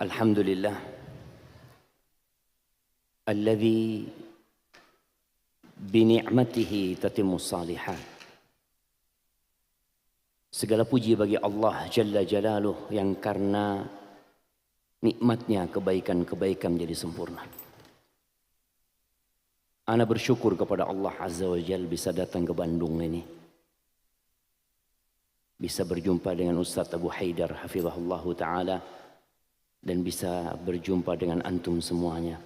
Alhamdulillah alladzi bi ni'matihi tatimmu shalihat. Segala puji bagi Allah Jalla Jalaluh yang karena nikmatnya kebaikan-kebaikan menjadi sempurna. Ana bersyukur kepada Allah Azza wa Jalla bisa datang ke Bandung ini. Bisa berjumpa dengan Ustaz Abu Haidar hafizahullah ta'ala. Dan bisa berjumpa dengan antum semuanya.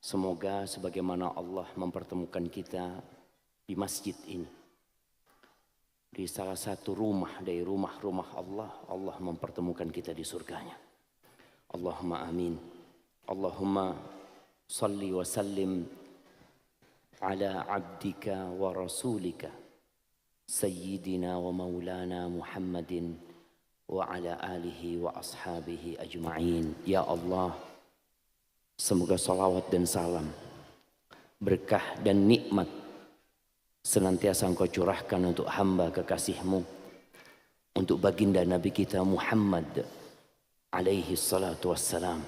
Semoga sebagaimana Allah mempertemukan kita di masjid ini, di salah satu rumah dari rumah-rumah Allah, Allah mempertemukan kita di surganya. Allahumma amin. Allahumma salli wa sallim ala abdika wa rasulika sayyidina wa maulana Muhammadin wa ala alihi wa ashabihi ajma'in. Ya Allah, semoga salawat dan salam, berkah dan nikmat senantiasa Engkau curahkan untuk hamba kekasih-Mu, untuk baginda Nabi kita Muhammad alaihi salatu wassalam,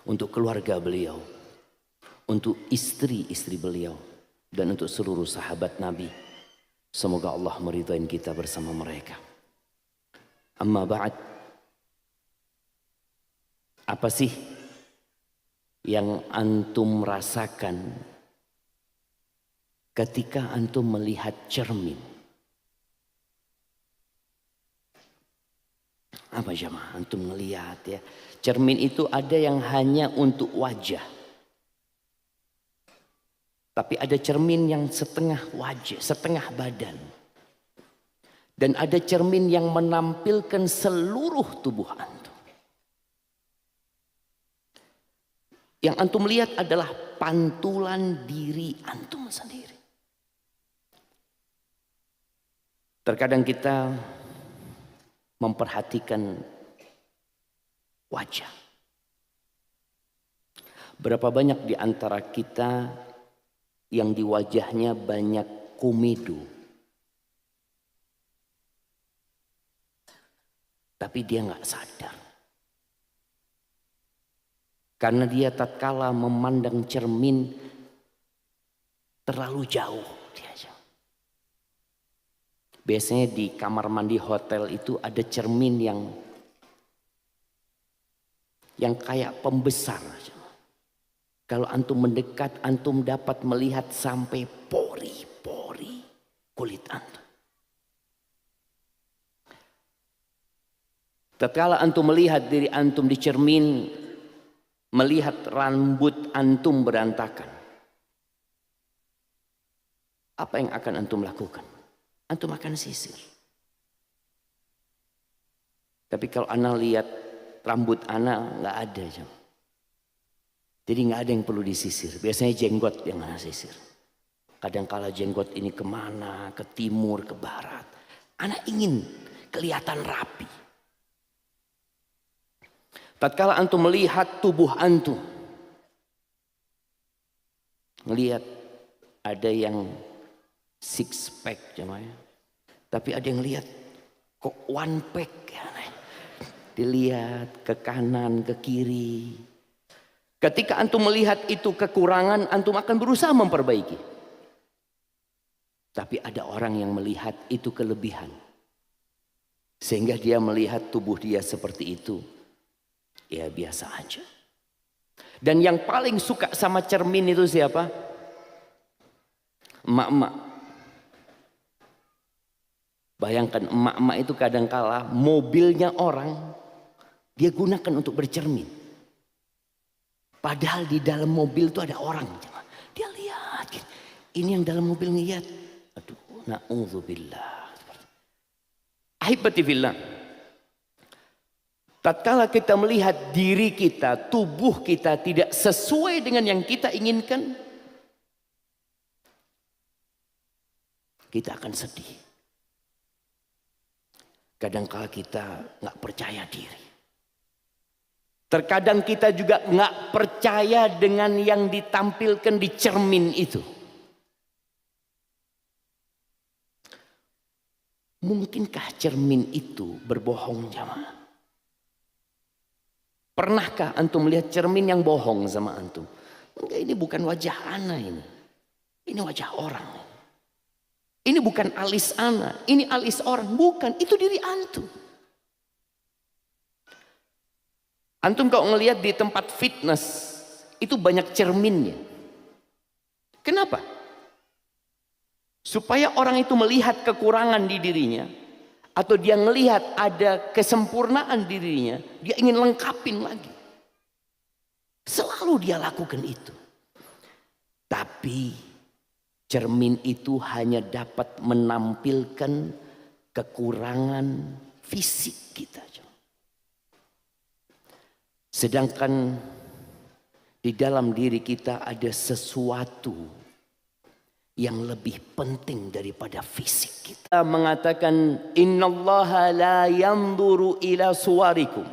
untuk keluarga beliau, untuk istri-istri beliau, dan untuk seluruh sahabat Nabi. Semoga Allah meridai kita bersama mereka. Amma ba'd, apa sih yang antum rasakan ketika antum melihat cermin? Apa jemaah antum melihat ya? Cermin itu ada yang hanya untuk wajah. Tapi ada cermin yang setengah wajah, setengah badan. Dan ada cermin yang menampilkan seluruh tubuh antum. Yang antum lihat adalah pantulan diri antum sendiri. Terkadang kita memperhatikan wajah. Berapa banyak di antara kita yang di wajahnya banyak kumidu. Tapi dia nggak sadar. Karena dia tatkala memandang cermin terlalu jauh. Biasanya di kamar mandi hotel itu ada cermin yang kayak pembesar. Kalau antum mendekat, antum dapat melihat sampai pori-pori kulit antum. Tatkala antum melihat diri antum di cermin, melihat rambut antum berantakan, apa yang akan antum lakukan? Antum akan sisir. Tapi kalau ana lihat rambut ana nggak ada, jadi nggak ada yang perlu disisir. Biasanya jenggot yang ana sisir. Kadang-kala jenggot ini kemana, ke timur, ke barat. Ana ingin kelihatan rapi. Tatkala antum melihat tubuh antum, melihat ada yang six pack jemaah, tapi ada yang lihat kok one pack, dilihat ke kanan ke kiri. Ketika antum melihat itu kekurangan, antum akan berusaha memperbaiki. Tapi ada orang yang melihat itu kelebihan, sehingga dia melihat tubuh dia seperti itu. Ya biasa aja. Dan yang paling suka sama cermin itu siapa? Emak-emak. Bayangkan emak-emak itu kadangkala mobilnya orang dia gunakan untuk bercermin. Padahal di dalam mobil itu ada orang. Dia lihat. Ini yang dalam mobil ngeliat. Aduh, na'udzubillah. Ahibati fillah. Tatkala kita melihat diri kita, tubuh kita tidak sesuai dengan yang kita inginkan, kita akan sedih. Kadang-kala kita nggak percaya diri. Terkadang kita juga nggak percaya dengan yang ditampilkan di cermin itu. Mungkinkah cermin itu berbohong jamaah? Pernahkah antum melihat cermin yang bohong sama antum? Enggak, ini bukan wajah ana ini. Ini wajah orang. Ini bukan alis ana, ini alis orang. Bukan, itu diri antum. Antum kalau ngelihat di tempat fitness, itu banyak cerminnya. Kenapa? Supaya orang itu melihat kekurangan di dirinya, atau dia melihat ada kesempurnaan dirinya, dia ingin lengkapin lagi. Selalu dia lakukan itu. Tapi cermin itu hanya dapat menampilkan kekurangan fisik kita. Sedangkan di dalam diri kita ada sesuatu yang lebih penting daripada fisik kita. Mengatakan innallaha la yanzuru ila suwarikum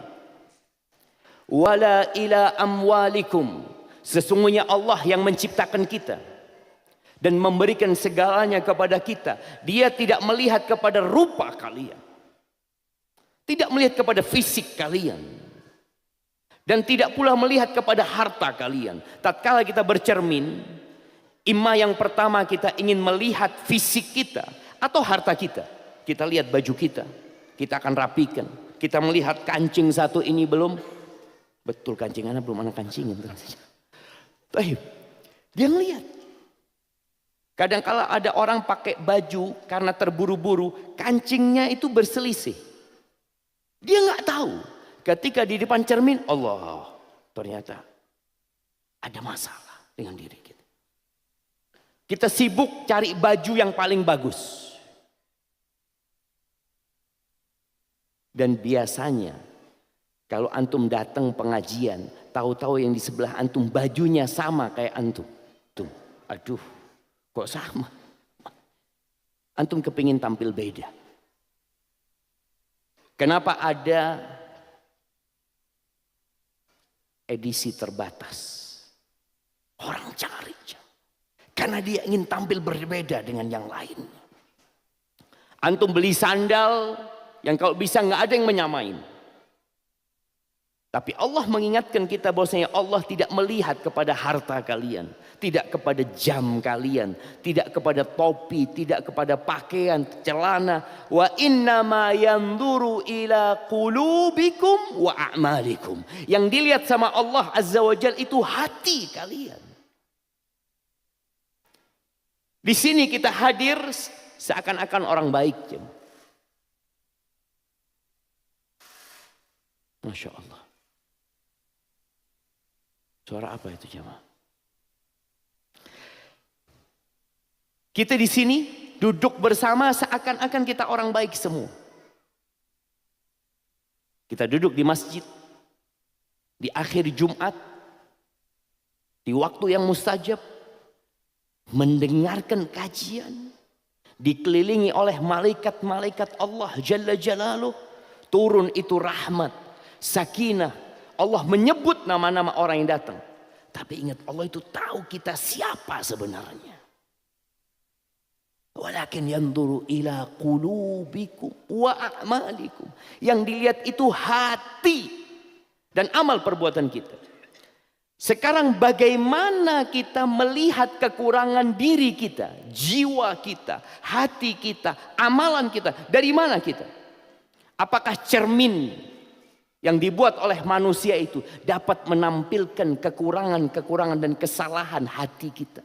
wala ila amwalikum. Sesungguhnya Allah yang menciptakan kita dan memberikan segalanya kepada kita. Dia tidak melihat kepada rupa kalian, tidak melihat kepada fisik kalian, dan tidak pula melihat kepada harta kalian. Tatkala kita bercermin, imma yang pertama kita ingin melihat fisik kita atau harta kita. Kita lihat baju kita, kita akan rapikan. Kita melihat kancing satu ini belum, betul kancing anak belum anak kancingin. Baik, dia ngelihat. Kadang-kala ada orang pakai baju karena terburu-buru, kancingnya itu berselisih. Dia nggak tahu. Ketika di depan cermin, Allah, ternyata ada masalah dengan diri kita. Kita sibuk cari baju yang paling bagus. Dan biasanya kalau antum datang pengajian, tahu-tahu yang di sebelah antum bajunya sama kayak antum. Tuh, aduh, kok sama? Antum kepingin tampil beda. Kenapa ada edisi terbatas? Orang cari, karena dia ingin tampil berbeda dengan yang lain. Antum beli sandal yang kalau bisa nggak ada yang menyamain. Tapi Allah mengingatkan kita bahwasanya Allah tidak melihat kepada harta kalian, tidak kepada jam kalian, tidak kepada topi, tidak kepada pakaian, celana. Wa innama yanzuru ila qulubikum wa a'malikum. Yang dilihat sama Allah Azza wa Jalla itu hati kalian. Di sini kita hadir seakan-akan orang baik. Masya Allah. Suara apa itu jemaah? Kita di sini duduk bersama seakan-akan kita orang baik semua. Kita duduk di masjid di akhir Jumat, di waktu yang mustajab, mendengarkan kajian, dikelilingi oleh malaikat-malaikat Allah Jalla Jalaluh. Turun itu rahmat, sakinah. Allah menyebut nama-nama orang yang datang. Tapi ingat, Allah itu tahu kita siapa sebenarnya. Walakin yanzuru ila qulubikum wa a'malikum. Yang dilihat itu hati dan amal perbuatan kita. Sekarang bagaimana kita melihat kekurangan diri kita, jiwa kita, hati kita, amalan kita. Dari mana kita? Apakah cermin yang dibuat oleh manusia itu dapat menampilkan kekurangan-kekurangan dan kesalahan hati kita,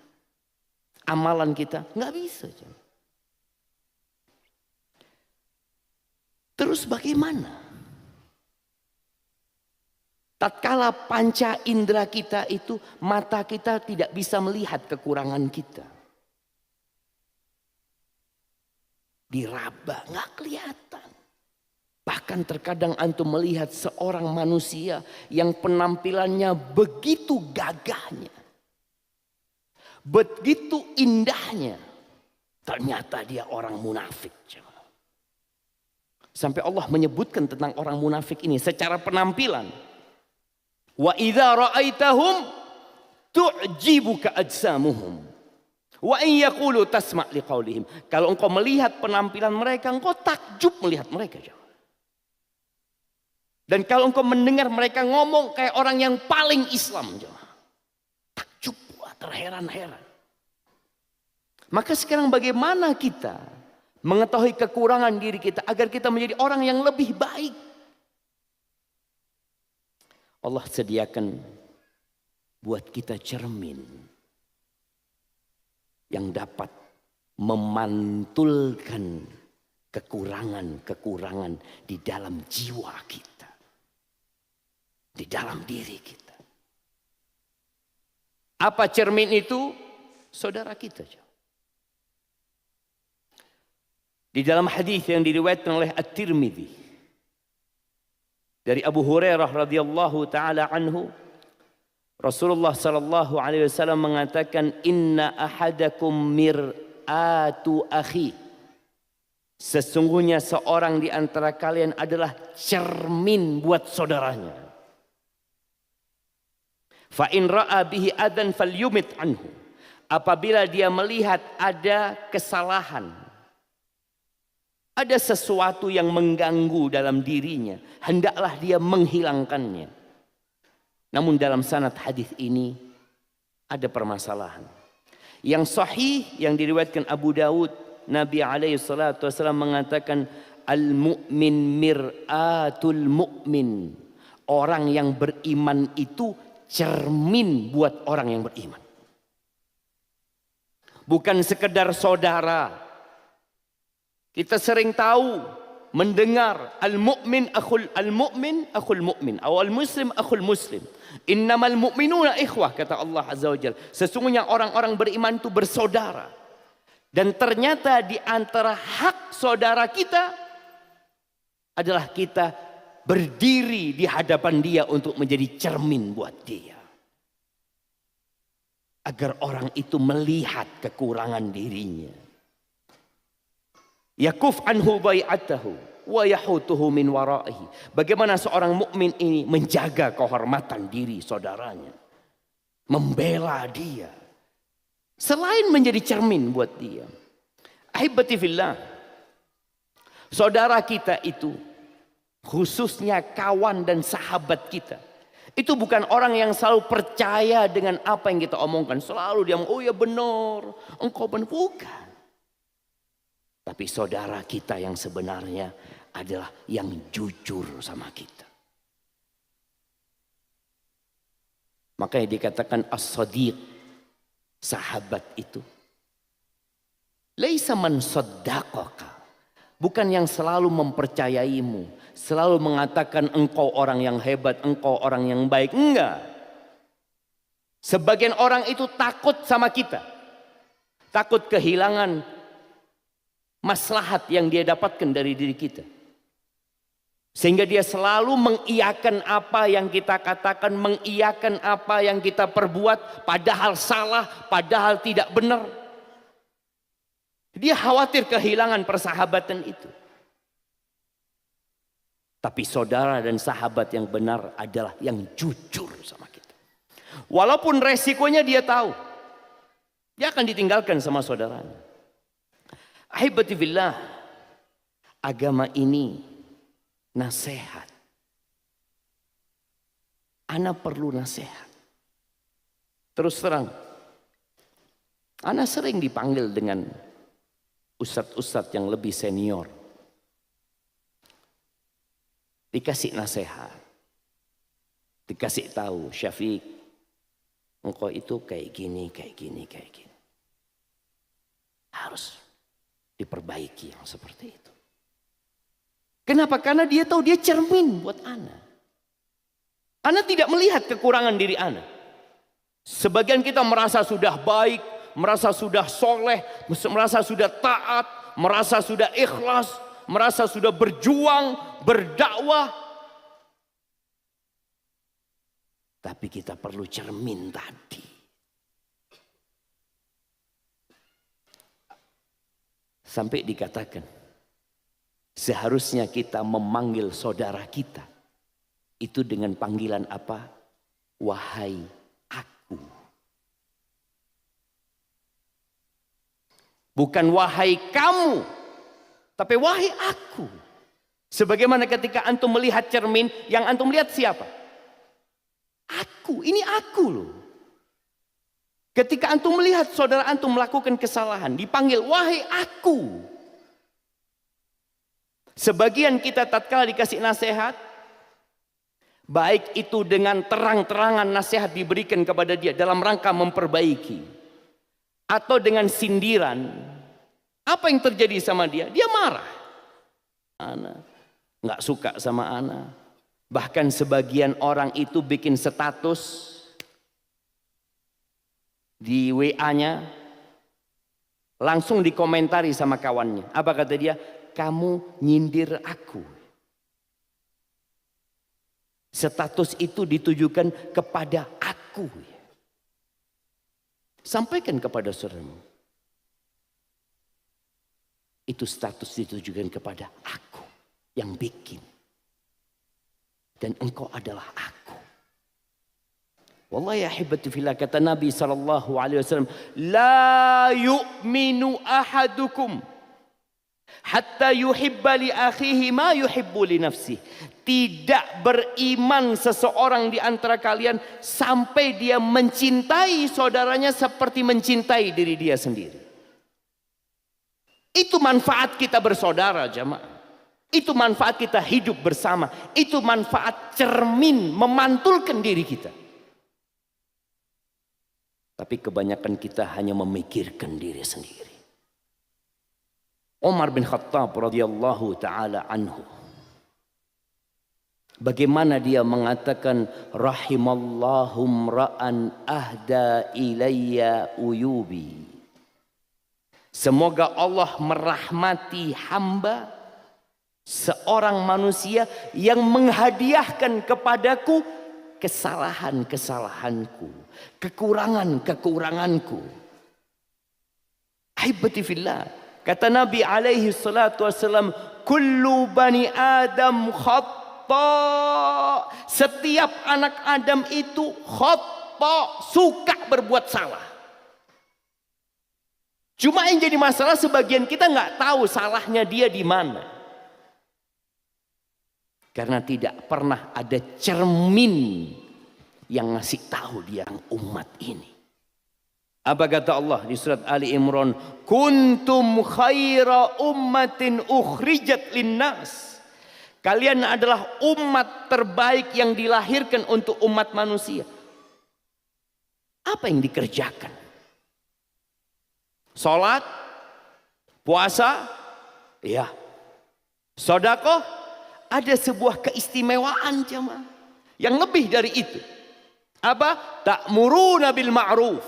amalan kita? Nggak bisa. Terus bagaimana? Tatkala panca indera kita itu, mata kita tidak bisa melihat kekurangan kita. Diraba, nggak kelihatan. Bahkan terkadang antum melihat seorang manusia yang penampilannya begitu gagahnya, begitu indahnya, ternyata dia orang munafik. Sampai Allah menyebutkan tentang orang munafik ini secara penampilan. Wa idza ra'aitahum tu'jibuka ajsamuhum wa in yaqulu tasma' liqaulihim. Kalau engkau melihat penampilan mereka, engkau takjub melihat mereka. Dan kalau engkau mendengar mereka ngomong kayak orang yang paling Islam, takjub, terheran-heran. Maka sekarang bagaimana kita mengetahui kekurangan diri kita agar kita menjadi orang yang lebih baik? Allah sediakan buat kita cermin yang dapat memantulkan kekurangan-kekurangan di dalam jiwa kita, di dalam diri kita. Apa cermin itu? Saudara kita. Di dalam hadis yang diriwayatkan oleh At-Tirmidzi dari Abu Hurairah radhiyallahu taala anhu, Rasulullah sallallahu alaihi wasallam mengatakan, inna ahadakum mir'atu akhi. Sesungguhnya seorang di antara kalian adalah cermin buat saudaranya. Fa in ra'a bihi adan falyumit anhu. Apabila dia melihat ada kesalahan, ada sesuatu yang mengganggu dalam dirinya, hendaklah dia menghilangkannya. Namun dalam sanad hadis ini ada permasalahan. Yang sahih yang diriwayatkan Abu Dawud, Nabi alaihi salatu wasallam mengatakan, al-mu'min mir'atul mu'min. Orang yang beriman itu cermin buat orang yang beriman. Bukan sekedar saudara. Kita sering tahu, mendengar al-mu'min akhul mu'min, atau al-muslim akhul muslim. Innamal mu'minuna ikhwah, kata Allah Azza wa Jalla. Sesungguhnya orang-orang beriman itu bersaudara. Dan ternyata di antara hak saudara kita adalah kita berdiri di hadapan dia untuk menjadi cermin buat dia. Agar orang itu melihat kekurangan dirinya. Yakuf anhu bai'atahu wa yahutuhu min waraihi. Bagaimana seorang mukmin ini menjaga kehormatan diri saudaranya, membela dia, selain menjadi cermin buat dia. Ahibati fillah, saudara kita itu, khususnya kawan dan sahabat kita, itu bukan orang yang selalu percaya dengan apa yang kita omongkan. Selalu dia ngomong, oh ya benar, engkau benar. Bukan. Tapi saudara kita yang sebenarnya adalah yang jujur sama kita. Makanya dikatakan as-sadiq, sahabat itu. Laisa man saddaqaka. Bukan yang selalu mempercayaimu, selalu mengatakan engkau orang yang hebat, engkau orang yang baik. Enggak. Sebagian orang itu takut sama kita. Takut kehilangan maslahat yang dia dapatkan dari diri kita. Sehingga dia selalu mengiyakan apa yang kita katakan, mengiyakan apa yang kita perbuat, padahal salah, padahal tidak benar. Dia khawatir kehilangan persahabatan itu. Tapi saudara dan sahabat yang benar adalah yang jujur sama kita. Walaupun resikonya dia tahu, dia akan ditinggalkan sama saudaranya. Ahibati fillah, agama ini nasihat. Ana perlu nasihat. Terus terang, ana sering dipanggil dengan ustadz-ustadz yang lebih senior. Dikasih nasihat. Dikasih tahu, Syafiq, engkau itu kayak gini, kayak gini, kayak gini. Harus diperbaiki yang seperti itu. Kenapa? Karena dia tahu dia cermin buat ana. Ana tidak melihat kekurangan diri ana. Sebagian kita merasa sudah baik, merasa sudah soleh, merasa sudah taat, merasa sudah ikhlas, merasa sudah berjuang, berdakwah. Tapi kita perlu cermin tadi. Sampai dikatakan, seharusnya kita memanggil saudara kita itu dengan panggilan apa? Wahai aku. Bukan wahai kamu, tapi wahai aku. Sebagaimana ketika antum melihat cermin, yang antum lihat siapa? Aku, ini aku loh. Ketika antum melihat saudara antum melakukan kesalahan, dipanggil, wahai aku. Sebagian kita tatkala dikasih nasihat, baik itu dengan terang-terangan nasihat diberikan kepada dia dalam rangka memperbaiki, atau dengan sindiran, apa yang terjadi sama dia? Dia marah. Ana nggak suka sama ana. Bahkan sebagian orang itu bikin status di WA-nya, langsung dikomentari sama kawannya. Apa kata dia? Kamu nyindir aku. Status itu ditujukan kepada aku. Sampaikan kepada saudaramu. Itu status ditujukan kepada aku yang bikin. Dan engkau adalah aku. Wallahi ya ahibati fillah, kata Nabi SAW, la yu'minu ahadukum hatta yuhibba li akhihi ma yuhibbu li nafsihi. Tidak beriman seseorang di antara kalian sampai dia mencintai saudaranya seperti mencintai diri dia sendiri. Itu manfaat kita bersaudara, jamaah. Itu manfaat kita hidup bersama. Itu manfaat cermin memantulkan diri kita. Tapi kebanyakan kita hanya memikirkan diri sendiri. Umar bin Khattab radhiyallahu taala anhu, bagaimana dia mengatakan, rahimallahum ra'an ahda ilayya uyubi. Semoga Allah merahmati hamba, seorang manusia yang menghadiahkan kepadaku kesalahan-kesalahanku, kekurangan-kekuranganku. Ahibati fillah, kata Nabi alaihi salatu wassalam, kullu bani Adam khata. Setiap anak Adam itu khata, suka berbuat salah. Cuma yang jadi masalah, sebagian kita nggak tahu salahnya dia di mana. Karena tidak pernah ada cermin yang ngasih tahu dia umat ini. Apa kata Allah di surat Ali Imran? Kuntum khaira ummatin ukhrijat linnas. Kalian adalah umat terbaik yang dilahirkan untuk umat manusia. Apa yang dikerjakan? Salat, puasa, ya. Sedekah. Ada sebuah keistimewaan, jemaah, yang lebih dari itu. Apa? Ta'muruna bil ma'ruf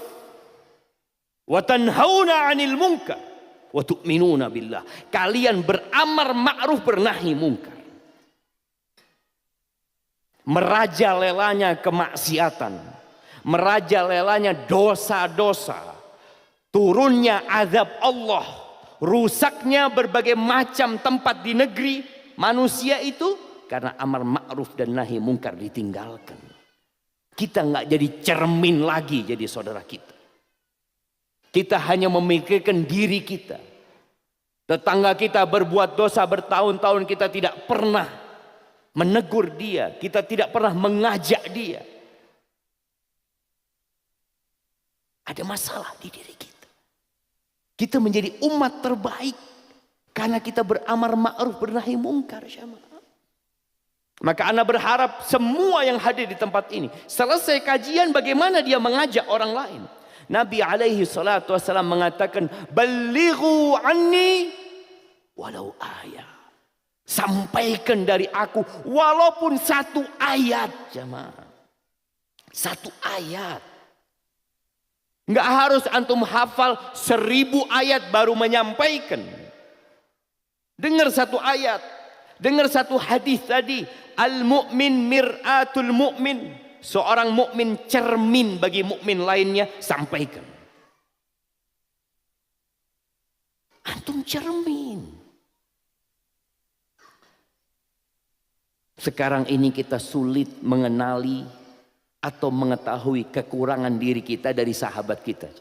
wa tanhauna 'anil munkar wa tu'minuna billah. Kalian beramar ma'ruf, bernahi munkar. Merajalelanya kemaksiatan, merajalelanya dosa-dosa, turunnya azab Allah, rusaknya berbagai macam tempat di negeri manusia itu karena amar ma'ruf dan nahi mungkar ditinggalkan. Kita nggak jadi cermin lagi jadi saudara kita. Kita hanya memikirkan diri kita. Tetangga kita berbuat dosa bertahun-tahun, kita tidak pernah menegur dia, kita tidak pernah mengajak dia. Ada masalah di diri kita. Kita menjadi umat terbaik karena kita beramar ma'ruf bernahi mungkar. Maka ana berharap semua yang hadir di tempat ini, selesai kajian bagaimana dia mengajak orang lain. Nabi alaihi salatu wassalam mengatakan, balighu anni walau ayat. Sampaikan dari aku walaupun satu ayat, jemaah. Satu ayat. Enggak harus antum hafal 1000 ayat baru menyampaikan. Dengar satu ayat, dengar satu hadis tadi, al-mu'min mir'atul mu'min. Seorang mukmin cermin bagi mukmin lainnya, sampaikan. Antum cermin. Sekarang ini kita sulit mengenali atau mengetahui kekurangan diri kita dari sahabat kita.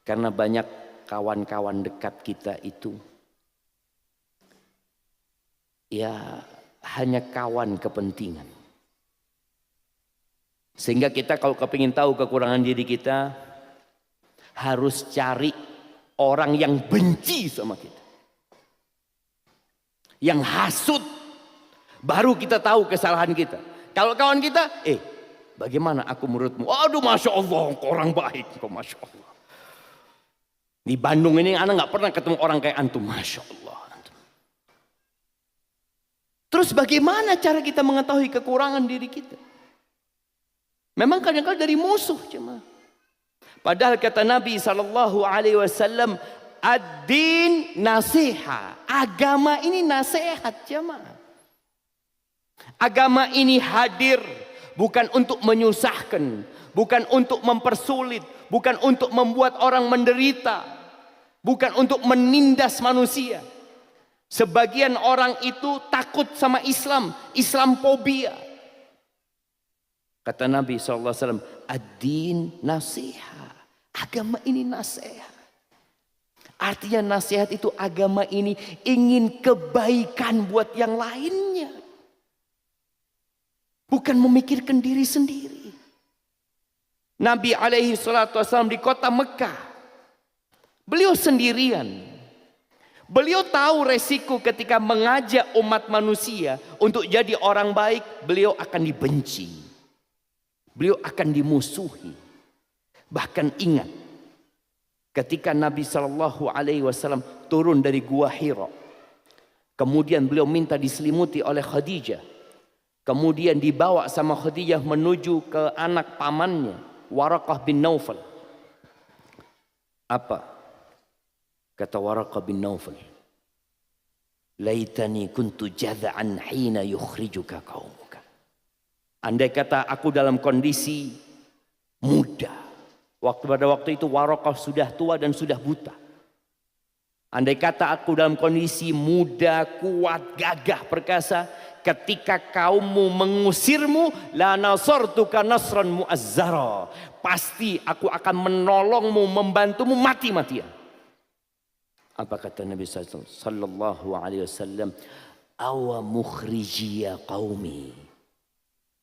Karena banyak kawan-kawan dekat kita itu ya hanya kawan kepentingan. Sehingga kita kalau kepingin tahu kekurangan diri kita, harus cari orang yang benci sama kita, yang hasut, baru kita tahu kesalahan kita. Kalau kawan kita, bagaimana aku menurutmu? Aduh, Masya Allah, kau orang baik, kau Masya Allah. Di Bandung ini anak nggak pernah ketemu orang kayak antum, Masya Allah. Antum. Terus bagaimana cara kita mengetahui kekurangan diri kita? Memang kadang-kadang dari musuh cuma. Padahal kata Nabi SAW, ad-din nasiha. Agama ini nasihat jemaah. Agama ini hadir bukan untuk menyusahkan, bukan untuk mempersulit, bukan untuk membuat orang menderita, bukan untuk menindas manusia. Sebagian orang itu takut sama Islam, Islamfobia. Kata Nabi SAW, ad-din nasihat. Agama ini nasihat. Artinya nasihat itu agama ini ingin kebaikan buat yang lainnya. Bukan memikirkan diri sendiri. Nabi SAW di kota Mekah, beliau sendirian. Beliau tahu resiko ketika mengajak umat manusia untuk jadi orang baik, beliau akan dibenci. Beliau akan dimusuhi. Bahkan ingat, ketika Nabi SAW turun dari Gua Hira, kemudian beliau minta diselimuti oleh Khadijah. Kemudian dibawa sama Khadijah menuju ke anak pamannya, Waraqah bin Naufal. Apa? Kata Waraqah bin Naufal, laitani kuntu jada'an hina yukhrijuka qaumuka. Andai kata aku dalam kondisi muda. Pada waktu itu Waraqah sudah tua dan sudah buta. Andai kata aku dalam kondisi muda, kuat, gagah, perkasa, ketika kaummu mengusirmu, la nasartuka nasran mu'azzara. Pasti aku akan menolongmu, membantumu mati-matian. Apa kata Nabi sallallahu alaihi wasallam? Awa mukhrijiya qaumi.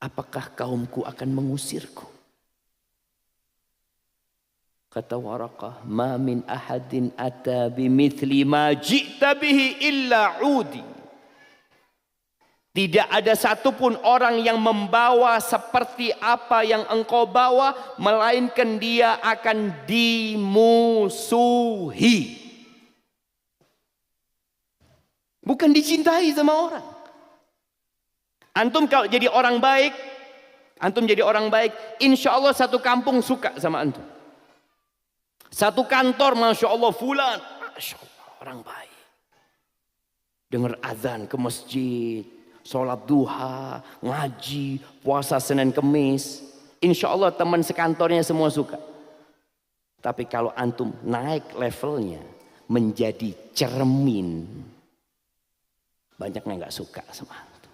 Apakah kaumku akan mengusirku? Kata Waraqah, ma min ahadin ata bimithli ma ji'ta bihi illa udi. Tidak ada satupun orang yang membawa seperti apa yang engkau bawa, melainkan dia akan dimusuhi. Bukan dicintai sama orang. Antum kalau jadi orang baik, insya Allah satu kampung suka sama antum. Satu kantor, Masya Allah, fulan, Masya Allah, orang baik. Dengar azan ke masjid, sholat duha, ngaji, puasa Senin Kemis. Insya Allah teman sekantornya semua suka. Tapi kalau antum naik levelnya menjadi cermin, banyaknya nggak suka sama antum.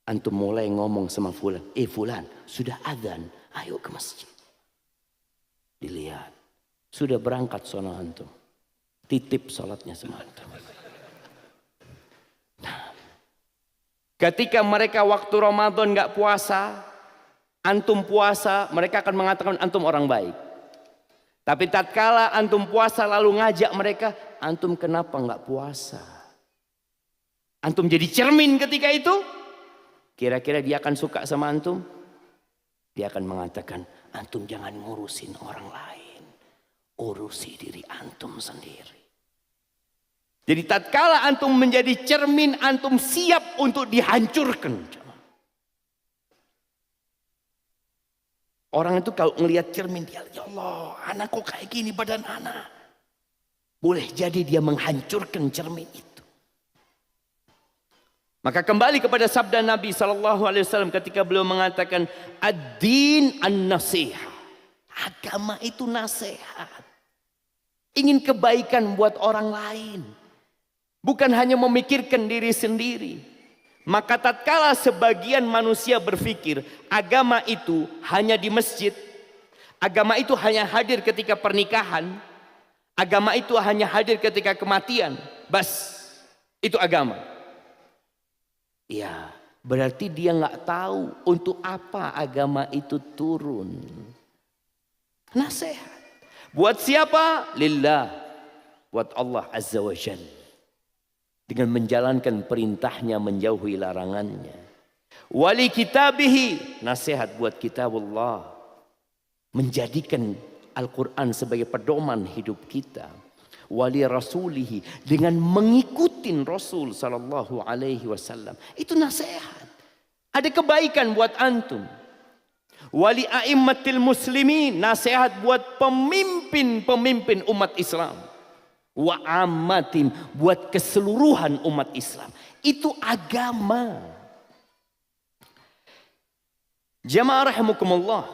Antum mulai ngomong sama fulan, fulan sudah azan, ayo ke masjid. Dilihat, sudah berangkat sono antum, titip sholatnya sama antum. Nah, ketika mereka waktu Ramadan nggak puasa, antum puasa, mereka akan mengatakan antum orang baik. Tapi tatkala antum puasa lalu ngajak mereka, antum kenapa nggak puasa? Antum jadi cermin ketika itu. Kira-kira dia akan suka sama antum? Dia akan mengatakan, antum jangan ngurusin orang lain, urusi diri antum sendiri. Jadi tatkala antum menjadi cermin, antum siap untuk dihancurkan. Orang itu kalau ngelihat cermin, dia, ya Allah, anak kok kayak gini badan anak. Boleh jadi dia menghancurkan cermin itu. Maka kembali kepada sabda Nabi SAW ketika beliau mengatakan ad-din an-nasiha. Agama itu nasihat. Ingin kebaikan buat orang lain. Bukan hanya memikirkan diri sendiri. Maka tatkala sebagian manusia berpikir agama itu hanya di masjid. Agama itu hanya hadir ketika pernikahan. Agama itu hanya hadir ketika kematian. Bas, itu agama. Ya, berarti dia nggak tahu untuk apa agama itu turun. Nasihat. Buat siapa? Lillah. Buat Allah Azza wa Jal. Dengan menjalankan perintahnya, menjauhi larangannya. Wali kitabihi. Nasihat buat kitabullah. Menjadikan Al-Quran sebagai pedoman hidup kita. Wali rasulihi, dengan mengikuti Rasul sallallahu alaihi wasallam. Itu nasihat. Ada kebaikan buat antum. Wali a'immatil muslimin, nasihat buat pemimpin-pemimpin umat Islam. Wa ammatim, buat keseluruhan umat Islam. Itu agama. Jamaah rahimakumullah.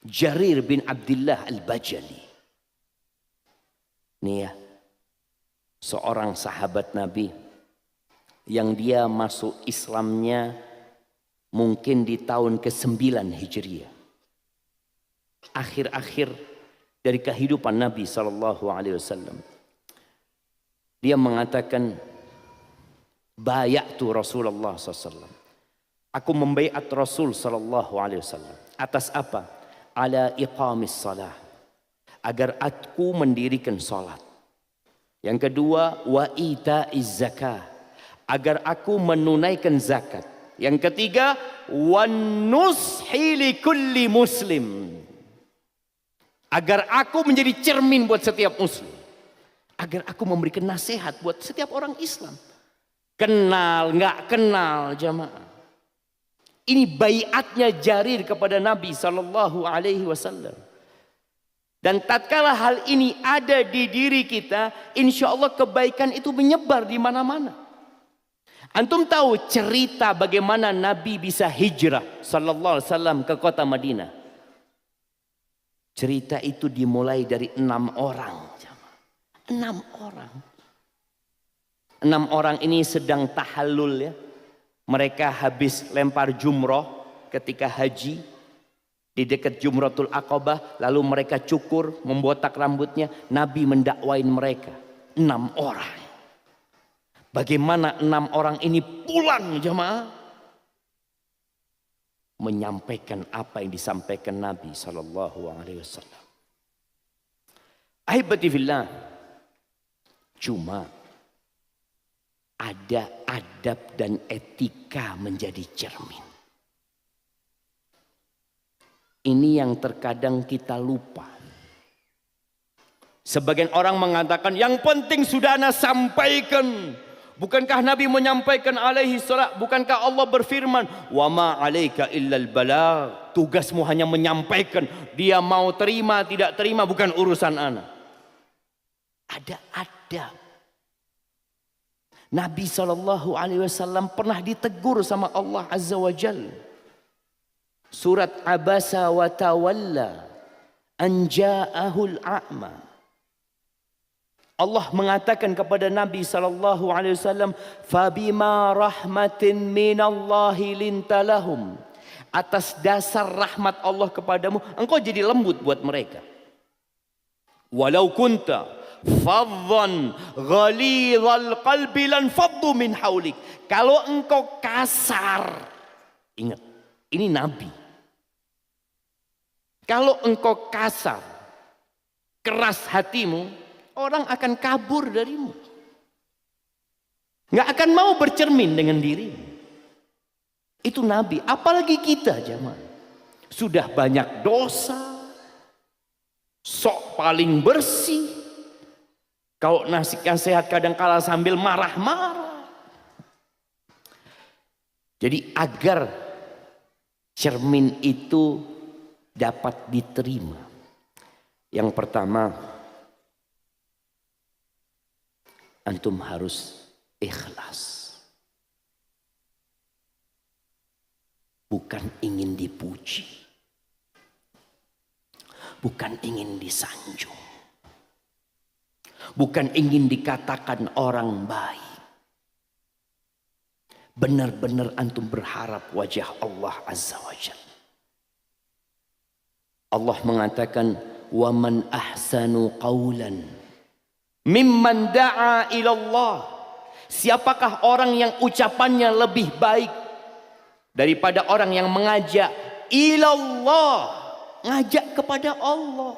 Jarir bin Abdullah Al-Bajali. Nih ya, seorang sahabat Nabi yang dia masuk Islamnya mungkin di tahun ke-9 Hijriah. Akhir-akhir dari kehidupan Nabi SAW. Dia mengatakan, bayatu Rasulullah SAW. Aku membaiat Rasul SAW. Atas apa? Ala iqamis salah. Agar aku mendirikan salat. Yang kedua, wa ita'iz zakah. Agar aku menunaikan zakat. Yang ketiga, wan nushi li kulli muslim. Agar aku menjadi cermin buat setiap muslim. Agar aku memberikan nasihat buat setiap orang Islam. Kenal, nggak kenal jamaah. Ini baiatnya Jarir kepada Nabi sallallahu alaihi wasallam. Dan tatkala hal ini ada di diri kita, insya Allah kebaikan itu menyebar di mana-mana. Antum tahu cerita bagaimana Nabi bisa hijrah sallallahu alaihi wasallam ke kota Madinah? Cerita itu dimulai dari 6 orang. 6 orang. 6 orang ini sedang tahallul ya. Mereka habis lempar jumroh ketika haji. Di dekat Jumratul Aqabah, lalu mereka cukur, membotak rambutnya. Nabi mendakwain mereka. 6 orang. Bagaimana 6 orang ini pulang jemaah? Menyampaikan apa yang disampaikan Nabi SAW. Ahibati fillah. Cuma ada adab dan etika menjadi cermin. Ini yang terkadang kita lupa. Sebagian orang mengatakan yang penting sudah ana sampaikan. Bukankah Nabi menyampaikan alaihi salat? Bukankah Allah berfirman, "Wa ma 'alaika illal balagh." Tugasmu hanya menyampaikan. Dia mau terima tidak terima bukan urusan ana. Ada adab. Nabi SAW pernah ditegur sama Allah Azza wa Jalla. Surat Abasa wa Tawalla an ja'ahul a'ma. Allah mengatakan kepada Nabi SAW, fabima rahmatin minallahi lintalahum. Atas dasar rahmat Allah kepadamu, engkau jadi lembut buat mereka. Walau kunta faddan ghalidhal qalbi lan faddu min haulik. Kalau engkau kasar, ingat, ini Nabi. Kalau engkau kasar, keras hatimu, orang akan kabur darimu. Nggak akan mau bercermin dengan dirimu. Itu Nabi, apalagi kita jamaah. Sudah banyak dosa, sok paling bersih. Kalau nasihat kadang kala sambil marah-marah. Jadi agar cermin itu dapat diterima. Yang pertama, antum harus ikhlas. Bukan ingin dipuji. Bukan ingin disanjung. Bukan ingin dikatakan orang baik. Benar-benar antum berharap wajah Allah Azza wa Jalla. Allah mengatakan, wa man ahsanu qawlan mimman da'a ila Allah. Siapakah orang yang ucapannya lebih baik daripada orang yang mengajak ilallah, ngajak kepada Allah.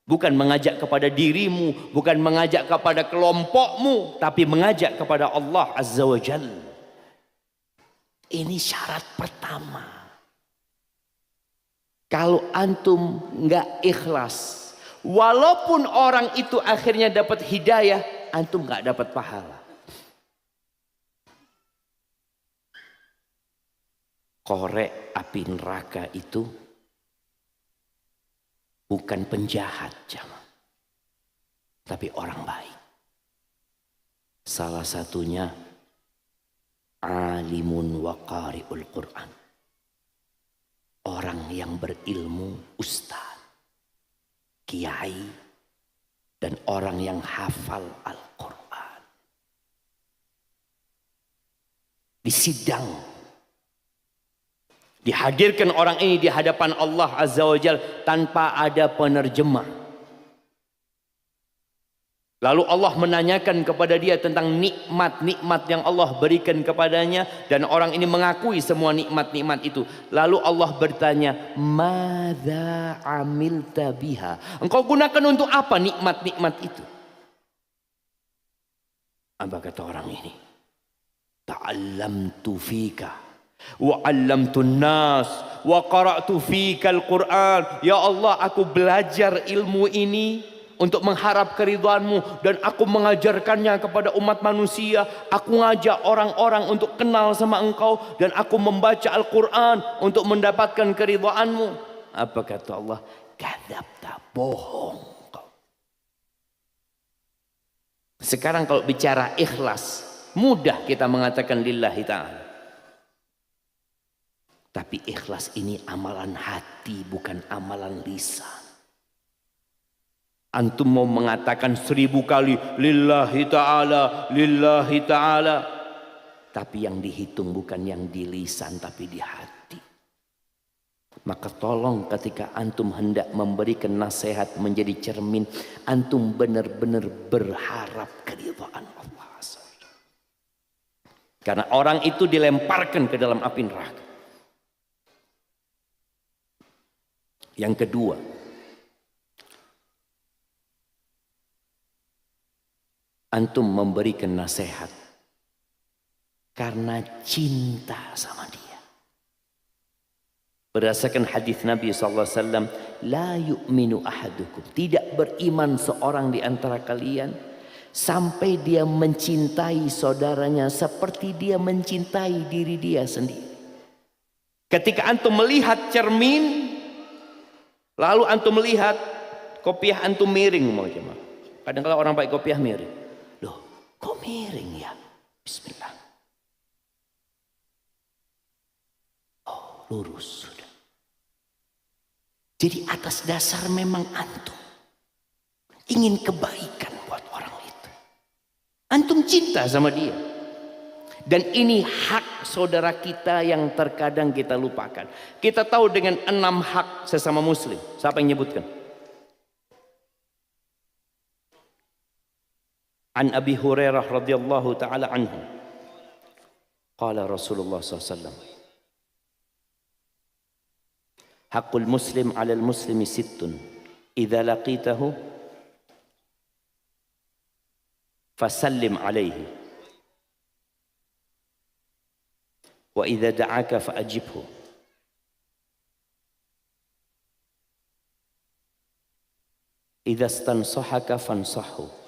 Bukan mengajak kepada dirimu, bukan mengajak kepada kelompokmu, tapi mengajak kepada Allah Azza wa Jalla. Ini syarat pertama. Kalau antum nggak ikhlas, walaupun orang itu akhirnya dapat hidayah, antum nggak dapat pahala. Korek api neraka itu bukan penjahat, jamaah, tapi orang baik. Salah satunya alimun wa qari'ul Quran. Orang yang berilmu, ustaz, kiai, dan orang yang hafal Al-Quran. Di sidang, dihadirkan orang ini di hadapan Allah Azza wa Jalla tanpa ada penerjemah. Lalu Allah menanyakan kepada dia tentang nikmat-nikmat yang Allah berikan kepadanya. Dan orang ini mengakui semua nikmat-nikmat itu. Lalu Allah bertanya, "Madza amilta biha?" Engkau gunakan untuk apa nikmat-nikmat itu? Apa kata orang ini? Ta'allamtu fika wa 'allamtun nas wa qara'tu fika al-Qur'an. Ya Allah, aku belajar ilmu ini untuk mengharap keridhaanmu, dan aku mengajarkannya kepada umat manusia. Aku ngajak orang-orang untuk kenal sama engkau, dan aku membaca Al-Quran untuk mendapatkan keridhaanmu. Apa kata Allah? Kadzabta, bohong kau. Sekarang kalau bicara ikhlas, mudah kita mengatakan lillahi ta'ala. Tapi ikhlas ini amalan hati, bukan amalan lisan. Antum mau mengatakan 1000 kali lillahi ta'ala, lillahi ta'ala, tapi yang dihitung bukan yang di lisan tapi di hati. Maka tolong ketika antum hendak memberikan nasihat menjadi cermin, antum benar-benar berharap keridhaan Allah. Karena orang itu dilemparkan ke dalam api neraka. Yang kedua, antum memberikan nasihat karena cinta sama dia. Berdasarkan hadis Nabi SAW, la yu'minu ahadukum, tidak beriman seorang di antara kalian sampai dia mencintai saudaranya seperti dia mencintai diri dia sendiri. Ketika antum melihat cermin, lalu antum melihat kopiah antum miring, mau jemaah. Kadang-kadang orang pakai kopiah miring. Loh, kok miring ya? Bismillah. Oh, lurus sudah. Jadi atas dasar memang antum ingin kebaikan buat orang itu. Antum cinta sama dia. Dan ini hak saudara kita yang terkadang kita lupakan. Kita tahu dengan 6 hak sesama muslim. Siapa yang nyebutkan? An Abi Hurairah radhiyallahu taala anhu, qala Rasulullah SAW, haqqul muslim 'alal muslimi sittun, idza laqitahu fasallim 'alaihi, wa idza da'aka fa'ajibhu, idza istansahaka fansahhu.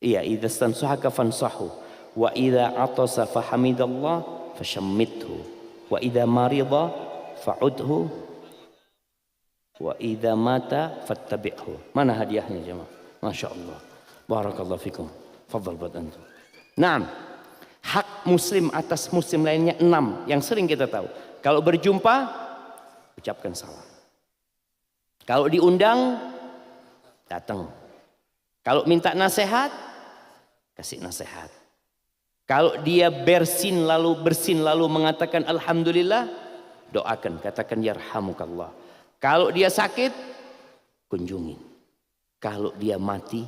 Iya, idza stansahaka fansahu, wa idza atasa fahamidallah fashammithu, wa idza marida fa'udhu, wa idza mata fattabi'hu. Mana hadiahnya jemaah? Masya Allah, barakallahu fikum. Fadhal buat antum. Naam, hak muslim atas muslim lainnya 6 yang sering kita tahu. Kalau berjumpa, ucapkan salam. Kalau diundang, datang. Kalau minta nasihat, kasih nasihat. Kalau dia bersin lalu mengatakan alhamdulillah, doakan, katakan yarhamukallah. Kalau dia sakit, kunjungin. Kalau dia mati,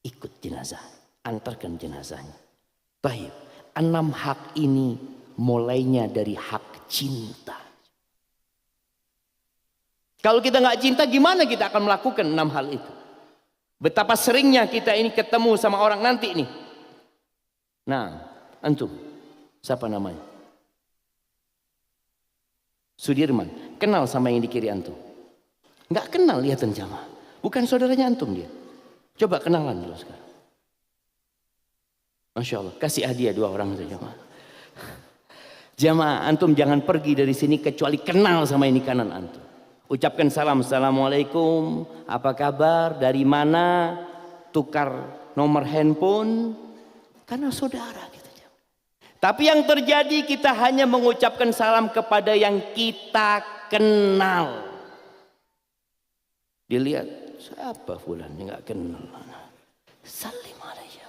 ikut jenazah, antarkan jenazahnya. Baik, 6 hak ini mulainya dari hak cinta. Kalau kita nggak cinta, gimana kita akan melakukan 6 hal itu? Betapa seringnya kita ini ketemu sama orang nanti nih. Nah, antum, siapa namanya? Sudirman, kenal sama yang di kiri antum? Nggak kenal, lihatan jamaah. Bukan saudaranya antum dia. Coba kenalan dulu sekarang. Masya Allah, kasih hadiah 2 orang saja jamaah. Jamaah, antum jangan pergi dari sini kecuali kenal sama ini kanan antum. Ucapkan salam, assalamualaikum, apa kabar, dari mana, tukar nomor handphone, karena saudara gitu. Tapi yang terjadi kita hanya mengucapkan salam kepada yang kita kenal. Dilihat, siapa fulan yang nggak kenal? Salim aja.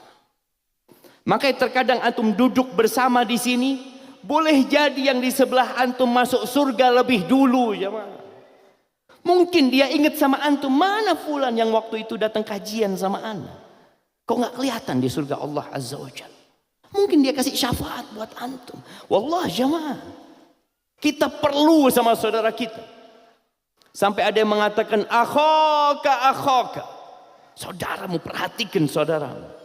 Makanya terkadang antum duduk bersama di sini, boleh jadi yang di sebelah antum masuk surga lebih dulu, jemaah. Mungkin dia ingat sama antum, mana fulan yang waktu itu datang kajian sama ana? Kok nggak kelihatan di surga Allah Azza wa Jalla? Mungkin dia kasih syafaat buat antum. Wallah jamaah, kita perlu sama saudara kita. Sampai ada yang mengatakan akhaka, saudaramu, perhatikan saudaramu.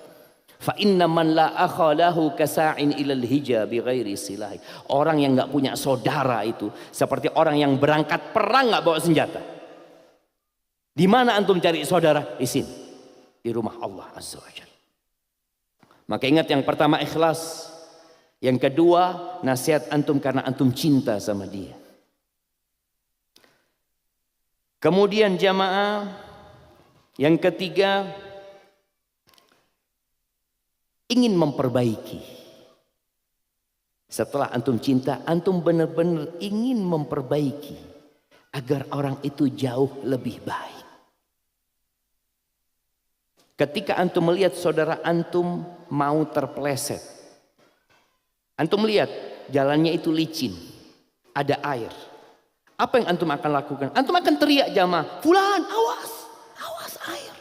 Fa inna man la akha lahu kasa'in ilal hijabi ghairi silahi. Orang yang nggak punya saudara itu seperti orang yang berangkat perang nggak bawa senjata. Di mana antum cari saudara? Di sini, di rumah Allah Azza wa Jalla. Maka ingat, yang pertama ikhlas, yang kedua nasihat antum karena antum cinta sama dia. Kemudian jamaah, yang ketiga, ingin memperbaiki. Setelah antum cinta, antum benar-benar ingin memperbaiki agar orang itu jauh lebih baik. Ketika antum melihat saudara antum mau terpeleset, antum lihat jalannya itu licin, ada air. Apa yang antum akan lakukan? Antum akan teriak jamaah, fulan awas, awas air.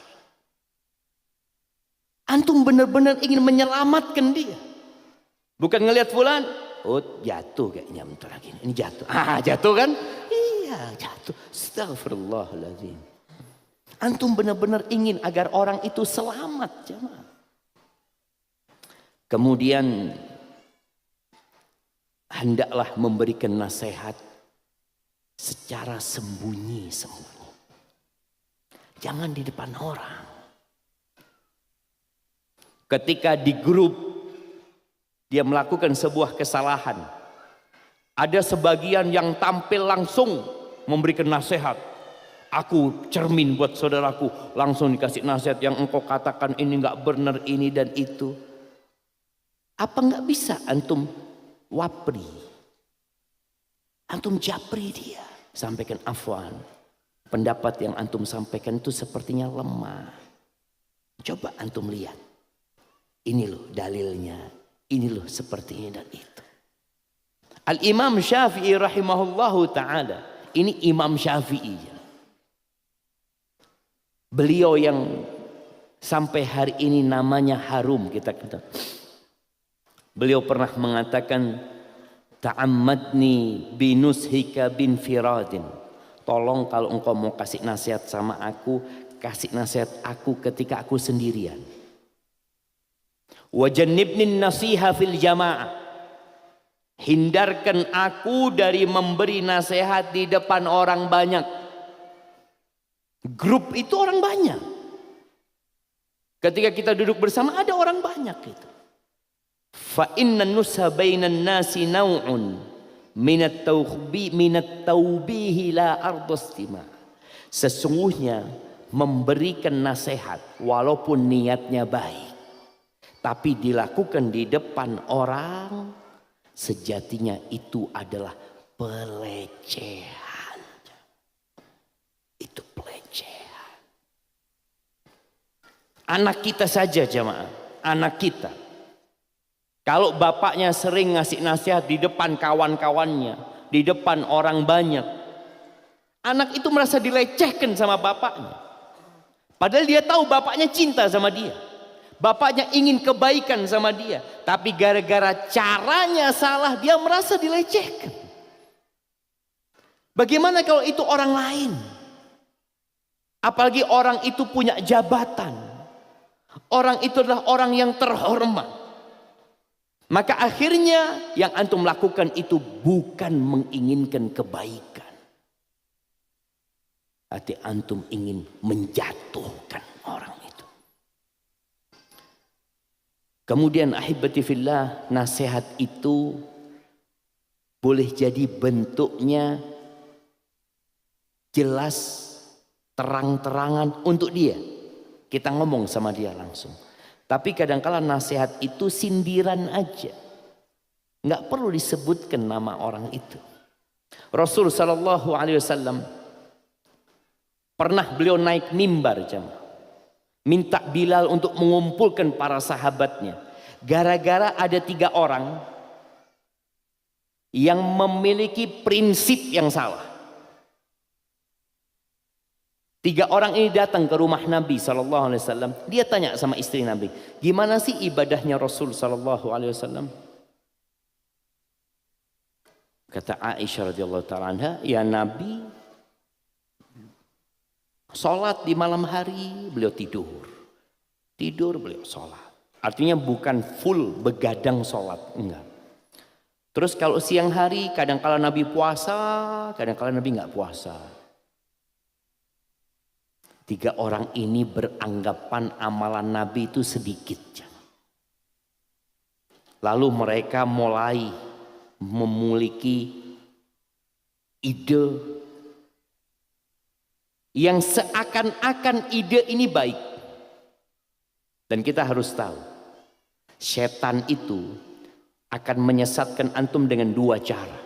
Antum benar-benar ingin menyelamatkan dia. Bukan ngelihat fulan, oh jatuh kayaknya bentar lagi. Ini jatuh. Jatuh kan? Iya, jatuh. Astagfirullahaladzim. Antum benar-benar ingin agar orang itu selamat, jemaah. Kemudian hendaklah memberikan nasihat secara sembunyi-sembunyi. Jangan di depan orang. Ketika di grup dia melakukan sebuah kesalahan, ada sebagian yang tampil langsung memberikan nasihat. Aku cermin buat saudaraku, langsung dikasih nasihat, yang engkau katakan ini nggak benar, ini dan itu. Apa nggak bisa antum wapri, antum japri dia, sampaikan afwan, pendapat yang antum sampaikan itu sepertinya lemah. Coba antum lihat, ini loh dalilnya, ini loh seperti ini dan itu. Al-Imam Syafi'i rahimahullahu ta'ala, ini Imam Syafi'i. Beliau yang sampai hari ini namanya harum kita kenal. Beliau pernah mengatakan, ta'ammadni binushika bin firadin. Tolong kalau engkau mau kasih nasihat sama aku, kasih nasihat aku ketika aku sendirian. Wajannibni nasiha fil jamaah. Hindarkan aku dari memberi nasihat di depan orang banyak. Grup itu orang banyak. Ketika kita duduk bersama ada orang banyak itu. Fa inna nusha bainan nasi naw'un minat taubihi la ardustima. Sesungguhnya memberikan nasihat walaupun niatnya baik, tapi dilakukan di depan orang, sejatinya itu adalah pelecehan. Itu pelecehan. Anak kita saja jemaah, anak kita. Kalau bapaknya sering ngasih nasihat di depan kawan-kawannya, di depan orang banyak, anak itu merasa dilecehkan sama bapaknya. Padahal dia tahu bapaknya cinta sama dia. Bapaknya ingin kebaikan sama dia, tapi gara-gara caranya salah dia merasa dilecehkan. Bagaimana kalau itu orang lain? Apalagi orang itu punya jabatan. Orang itu adalah orang yang terhormat. Maka akhirnya yang antum lakukan itu bukan menginginkan kebaikan. Hati antum ingin menjatuhkan orang itu. Kemudian ahibati fillah, nasihat itu boleh jadi bentuknya jelas, terang-terangan untuk dia. Kita ngomong sama dia langsung. Tapi kadang-kala nasihat itu sindiran aja. Nggak perlu disebutkan nama orang itu. Rasul sallallahu alaihi wasallam pernah beliau naik mimbar jemaah. Minta Bilal untuk mengumpulkan para sahabatnya. Gara-gara ada 3 orang yang memiliki prinsip yang salah. 3 orang ini datang ke rumah Nabi SAW. Dia tanya sama istri Nabi, gimana sih ibadahnya Rasul SAW? Kata Aisyah radhiyallahu ta'ala anha, ya Nabi sholat di malam hari, beliau tidur. Tidur, beliau sholat. Artinya bukan full begadang sholat, enggak. Terus kalau siang hari, kadang-kala Nabi puasa, kadang-kala Nabi enggak puasa. 3 orang ini beranggapan amalan Nabi itu sedikit. Lalu mereka mulai memiliki ide yang seakan-akan ide ini baik. Dan kita harus tahu, setan itu akan menyesatkan antum dengan 2 cara.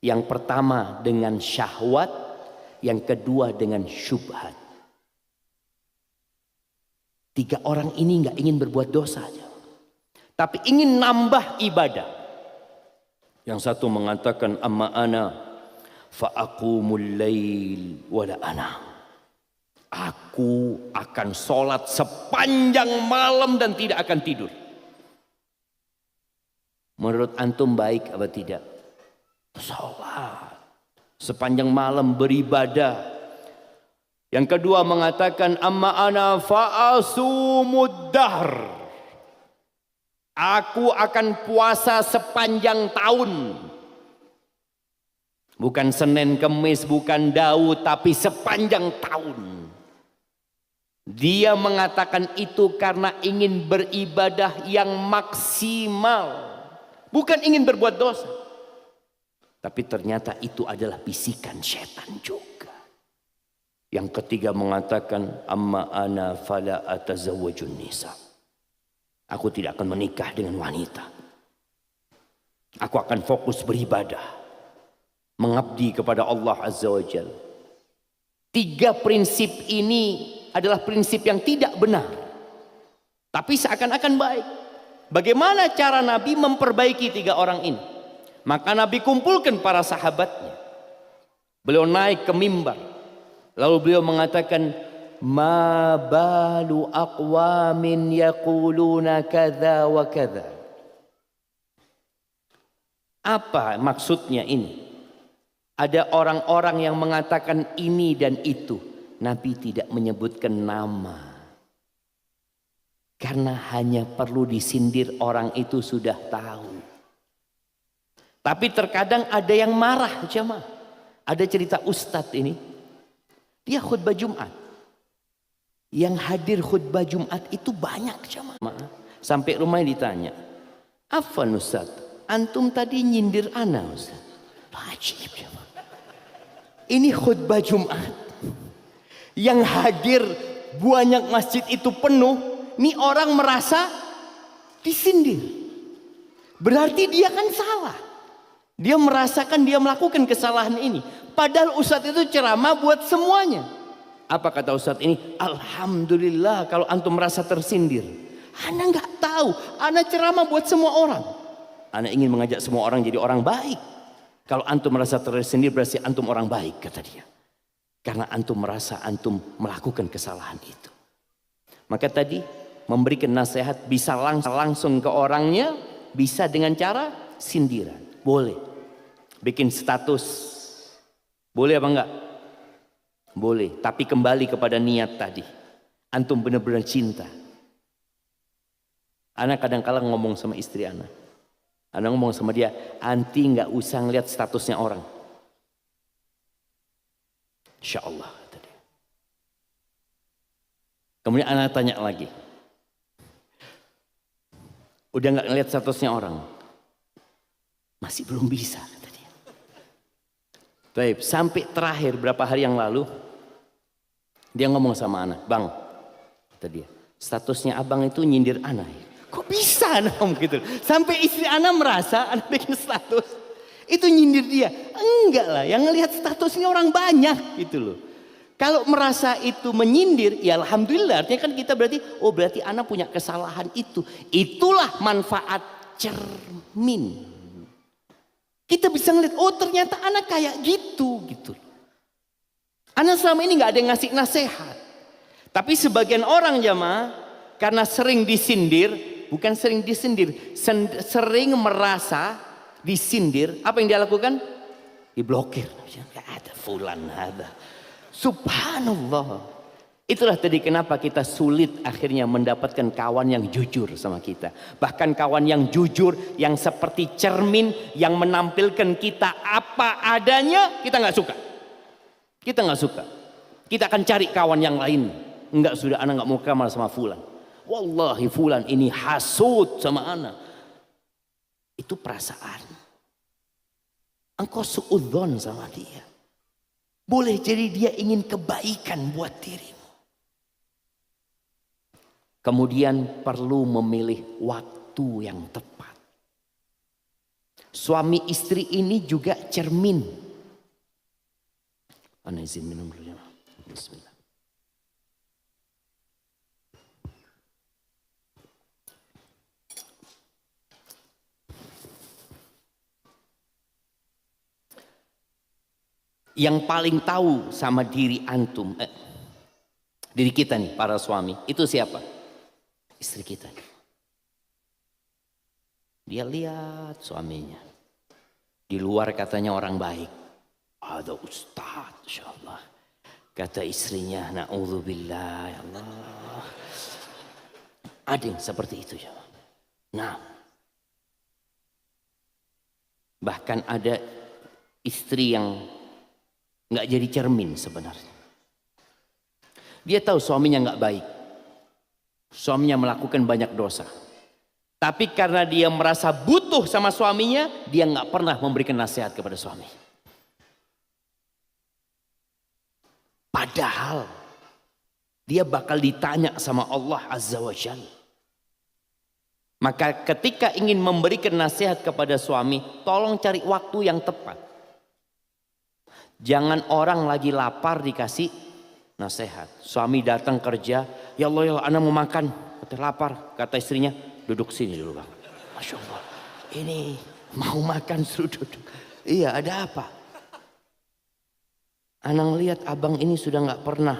Yang pertama dengan syahwat, yang kedua dengan syubhat. 3 orang ini nggak ingin berbuat dosa aja, tapi ingin nambah ibadah. Yang satu mengatakan amma ana fa aqumul lail wala ana. Aku akan sholat sepanjang malam dan tidak akan tidur. Menurut antum baik apa tidak? Sholat sepanjang malam beribadah. Yang kedua mengatakan amma ana fa'asumud dahr. Aku akan puasa sepanjang tahun. Bukan Senin Kemis, bukan Daud, tapi sepanjang tahun. Dia mengatakan itu karena ingin beribadah yang maksimal, bukan ingin berbuat dosa. Tapi ternyata itu adalah bisikan setan juga. Yang ketiga mengatakan amma ana fala atazawwajun nisa. Aku tidak akan menikah dengan wanita. Aku akan fokus beribadah, mengabdi kepada Allah Azza wa Jalla. 3 prinsip ini adalah prinsip yang tidak benar, tapi seakan-akan baik. Bagaimana cara Nabi memperbaiki 3 orang ini? Maka Nabi kumpulkan para sahabatnya. Beliau naik ke mimbar. Lalu beliau mengatakan, ma balu aqwamin yaquluna kadza wa kadza. Apa maksudnya ini? Ada orang-orang yang mengatakan ini dan itu. Nabi tidak menyebutkan nama. Karena hanya perlu disindir, orang itu sudah tahu. Tapi terkadang ada yang marah jemaah. Ada cerita ustadz ini. Dia khutbah Jumat. Yang hadir khutbah Jumat itu banyak jemaah. Sampai rumah ditanya, "Afwan ustadz, antum tadi nyindir ana ustadz." Ajib jemaah. Ini khutbah Jumat. Yang hadir banyak, masjid itu penuh. Ini orang merasa disindir. Berarti dia kan salah. Dia merasakan dia melakukan kesalahan ini. Padahal ustadz itu ceramah buat semuanya. Apa kata ustadz ini? Alhamdulillah kalau antum merasa tersindir. Ana nggak tahu. Ana ceramah buat semua orang. Ana ingin mengajak semua orang jadi orang baik. Kalau antum merasa tersindir berarti antum orang baik, kata dia. Karena antum merasa antum melakukan kesalahan itu. Maka tadi memberikan nasihat bisa langsung ke orangnya, bisa dengan cara sindiran. Boleh. Bikin status. Boleh apa enggak? Boleh. Tapi kembali kepada niat tadi. Antum benar-benar cinta. Anak kadang-kala ngomong sama istri anak. Anak ngomong sama dia, anti nggak usah ngeliat statusnya orang. Insya Allah. Kemudian anak tanya lagi. Udah nggak ngeliat statusnya orang? Masih belum bisa, kata dia. Baik, sampai terakhir berapa hari yang lalu, dia ngomong sama anak, bang, kata dia, statusnya abang itu nyindir anak. Kok bisa anak ngomong gitu? Sampai istri anak merasa anak bikin status itu nyindir dia. Enggak lah, yang ngelihat statusnya orang banyak gitu loh. Kalau merasa itu menyindir, ya alhamdulillah. Artinya kan kita berarti, oh berarti anak punya kesalahan itu. Itulah manfaat cermin. Kita bisa ngeliat, oh ternyata anak kayak gitu. Anak selama ini nggak ada yang ngasih nasihat. Tapi sebagian orang jamaah, karena sering disindir, bukan sering disindir, sering merasa disindir, apa yang dia lakukan? Diblokir. Nggak ada fulan, ada. Subhanallah. Itulah tadi kenapa kita sulit akhirnya mendapatkan kawan yang jujur sama kita. Bahkan kawan yang jujur, yang seperti cermin, yang menampilkan kita apa adanya, kita nggak suka. Kita nggak suka. Kita akan cari kawan yang lain. Enggak, sudah anak nggak mau kamar sama fulan. Wallahi fulan ini hasud sama anak. Itu perasaan. Engkau suudzon sama dia. Boleh jadi dia ingin kebaikan buat dirimu. Kemudian perlu memilih waktu yang tepat. Suami istri ini juga cermin. Ana izin minum dulu ya. Bismillah. Yang paling tahu sama diri antum, diri kita nih para suami, itu siapa? Istri kita. Dia lihat suaminya. Di luar katanya orang baik. Ada ustaz, insyaallah. Kata istrinya, na'udzubillah ya Allah. Ada yang seperti itu ya. Nah, bahkan ada istri yang nggak jadi cermin sebenarnya. Dia tahu suaminya nggak baik. Suaminya melakukan banyak dosa. Tapi karena dia merasa butuh sama suaminya, dia nggak pernah memberikan nasihat kepada suami. Padahal dia bakal ditanya sama Allah Azza wa Jalla. Maka ketika ingin memberikan nasihat kepada suami, tolong cari waktu yang tepat. Jangan orang lagi lapar dikasih nasihat. Suami datang kerja, ya Allah ya Allah, anak mau makan, kata lapar, kata istrinya, duduk sini dulu bang. Masya Allah, ini mau makan suruh duduk. Iya, ada apa? Anak lihat abang ini sudah nggak pernah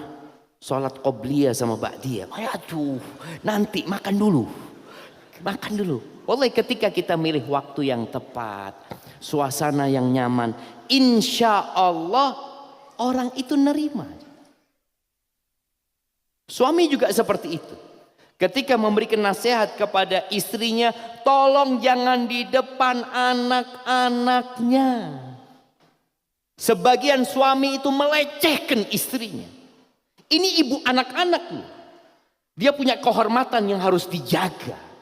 sholat qobliyah sama ba'diyah. Aduh, nanti makan dulu. Makan dulu. Wallahi ketika kita milih waktu yang tepat, suasana yang nyaman, insya Allah orang itu nerima. Suami juga seperti itu. Ketika memberikan nasihat kepada istrinya, tolong jangan di depan anak-anaknya. Sebagian suami itu melecehkan istrinya. Ini ibu anak-anak loh. Dia punya kehormatan yang harus dijaga.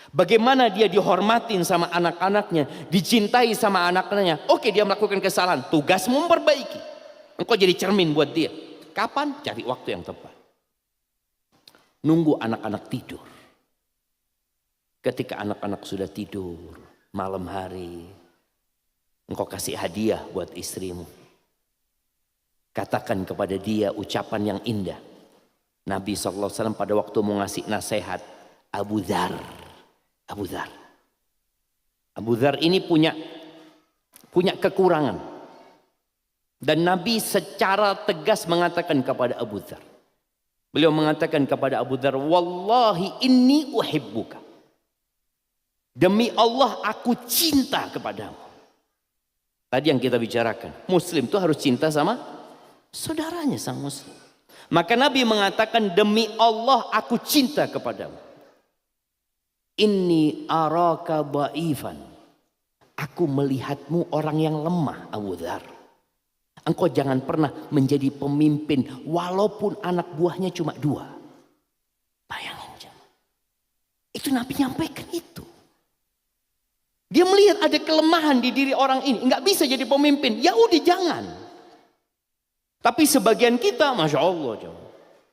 Bagaimana dia dihormatin sama anak-anaknya, dicintai sama anak-anaknya. Oke, dia melakukan kesalahan, tugas memperbaiki. Engkau jadi cermin buat dia. Kapan? Cari waktu yang tepat. Nunggu anak-anak tidur. Ketika anak-anak sudah tidur, malam hari, engkau kasih hadiah buat istrimu. Katakan kepada dia ucapan yang indah. Nabi SAW pada waktu mau ngasih nasihat, Abu Dzar ini punya kekurangan. Dan Nabi secara tegas mengatakan kepada Abu Dzar, Beliau mengatakan kepada Abu Dzar, "Wallahi inni uhibbuka." Demi Allah aku cinta kepadamu. Tadi yang kita bicarakan, Muslim itu harus cinta sama saudaranya sang Muslim. Maka Nabi mengatakan, demi Allah aku cinta kepadamu. Inni araka dhaifan. Aku melihatmu orang yang lemah, Abu Dzar. Engkau jangan pernah menjadi pemimpin walaupun anak buahnya cuma 2. Bayangin. Itu Nabi nyampaikan itu. Dia melihat ada kelemahan di diri orang ini. Enggak bisa jadi pemimpin. Ya udah jangan. Tapi sebagian kita, Masya Allah.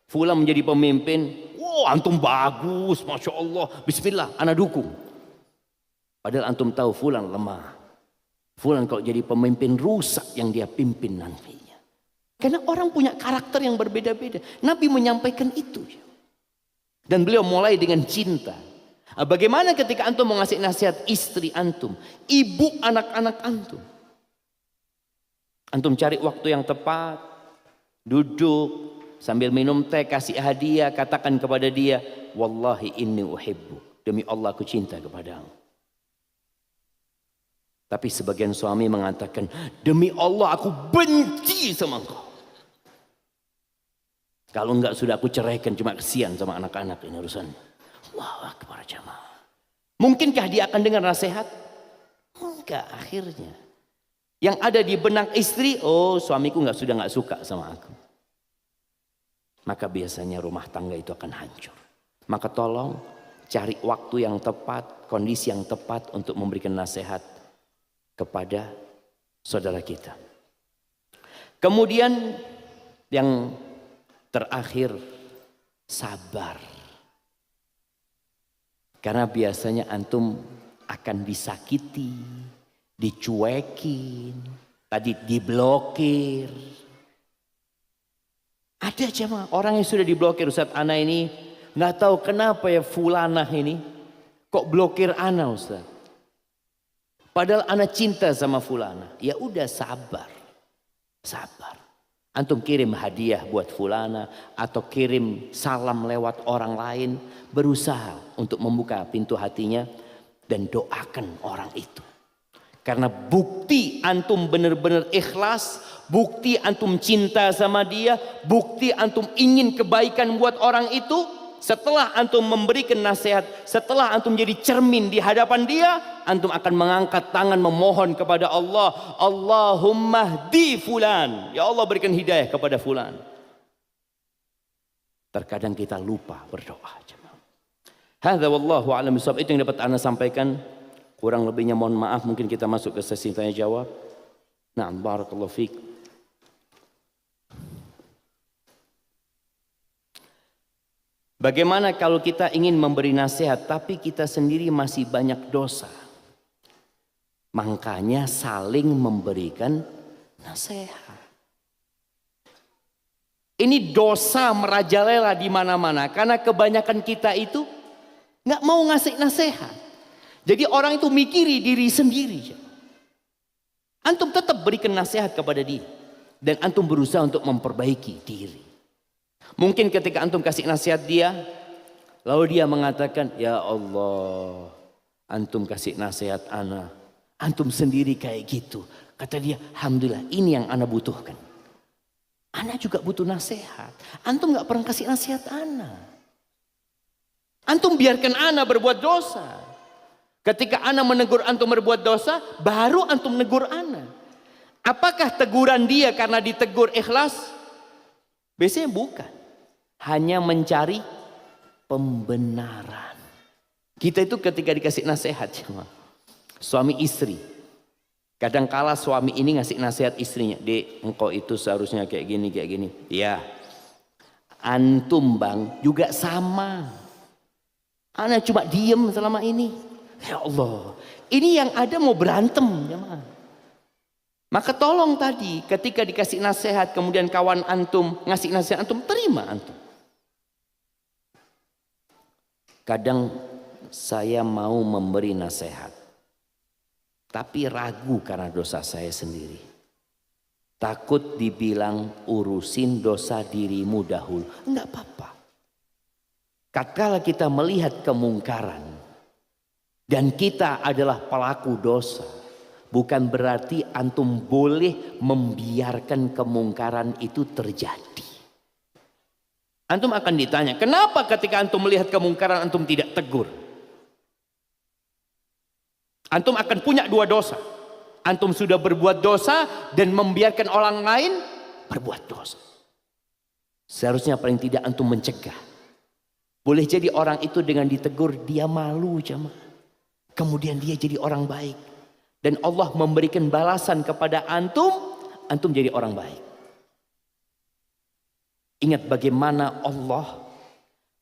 Fulan menjadi pemimpin. Wow, antum bagus. Masya Allah. Bismillah, ana dukung. Padahal antum tahu fulan lemah. Fulan kalau jadi pemimpin rusak yang dia pimpin nantinya. Karena orang punya karakter yang berbeda-beda. Nabi menyampaikan itu. Dan beliau mulai dengan cinta. Bagaimana ketika antum mau ngasih nasihat istri antum, ibu anak-anak antum? Antum cari waktu yang tepat, duduk sambil minum teh, kasih hadiah, katakan kepada dia, "Wallahi inni uhibbu." Demi Allah aku cinta kepadamu. Tapi sebagian suami mengatakan, "Demi Allah aku benci sama engkau." Kalau enggak sudah aku ceraikan, cuma kesian sama anak-anak ini urusannya. Allahu Akbar jamaah. Mungkinkah dia akan dengar nasihat? Enggak, akhirnya. Yang ada di benak istri, oh suamiku sudah nggak suka sama aku. Maka biasanya rumah tangga itu akan hancur. Maka tolong cari waktu yang tepat, kondisi yang tepat untuk memberikan nasihat kepada saudara kita. Kemudian yang terakhir, sabar. Karena biasanya antum akan disakiti, dicuekin, tadi diblokir. Ada jemaah orang yang sudah diblokir. Ustaz, ana ini nggak tahu kenapa ya fulanah ini kok blokir ana Ustaz. Padahal ana cinta sama fulanah. Ya udah sabar. Sabar. Antum kirim hadiah buat fulana atau kirim salam lewat orang lain, berusaha untuk membuka pintu hatinya dan doakan orang itu. Karena bukti antum benar-benar ikhlas, bukti antum cinta sama dia, bukti antum ingin kebaikan buat orang itu, setelah antum memberikan nasihat, setelah antum jadi cermin di hadapan dia, antum akan mengangkat tangan memohon kepada Allah, Allahumma hdi fulan. Ya Allah berikan hidayah kepada fulan. Terkadang kita lupa berdoa. Hadza wallahu a'lam bishawab. Itu yang dapat ana sampaikan. Kurang lebihnya mohon maaf, mungkin kita masuk ke sesi tanya jawab. Na'am, barakallahu fiik. Bagaimana kalau kita ingin memberi nasihat tapi kita sendiri masih banyak dosa? Makanya saling memberikan nasihat. Ini dosa merajalela di mana-mana karena kebanyakan kita itu nggak mau ngasih nasihat. Jadi orang itu mikiri diri sendiri. Antum tetap berikan nasihat kepada dia dan antum berusaha untuk memperbaiki diri. Mungkin ketika antum kasih nasihat dia, lalu dia mengatakan, "Ya Allah, antum kasih nasihat ana, antum sendiri kayak gitu." Kata dia, "Alhamdulillah, ini yang ana butuhkan. Ana juga butuh nasihat. Antum gak pernah kasih nasihat ana. Antum biarkan ana berbuat dosa. Ketika ana menegur antum berbuat dosa, baru antum negur ana. Apakah teguran dia karena ditegur ikhlas? Biasanya bukan. Hanya mencari pembenaran. Kita itu ketika dikasih nasihat, suami istri, kadangkala suami ini ngasih nasihat istrinya, "Dek, engkau itu seharusnya kayak gini, kayak gini." Ya, antum bang juga sama. Ana cuma diem selama ini. Ya Allah, ini yang ada mau berantem, jemaah. Maka tolong tadi ketika dikasih nasihat, kemudian kawan antum ngasih nasihat, antum terima antum. Kadang saya mau memberi nasihat, tapi ragu karena dosa saya sendiri. Takut dibilang urusin dosa dirimu dahulu. Enggak apa-apa. Tatkala kita melihat kemungkaran dan kita adalah pelaku dosa, bukan berarti antum boleh membiarkan kemungkaran itu terjadi. Antum akan ditanya, kenapa ketika antum melihat kemungkaran antum tidak tegur? Antum akan punya dua dosa. Antum sudah berbuat dosa dan membiarkan orang lain berbuat dosa. Seharusnya paling tidak antum mencegah. Boleh jadi orang itu dengan ditegur dia malu jemaah. Kemudian dia jadi orang baik. Dan Allah memberikan balasan kepada antum, antum jadi orang baik. Ingat bagaimana Allah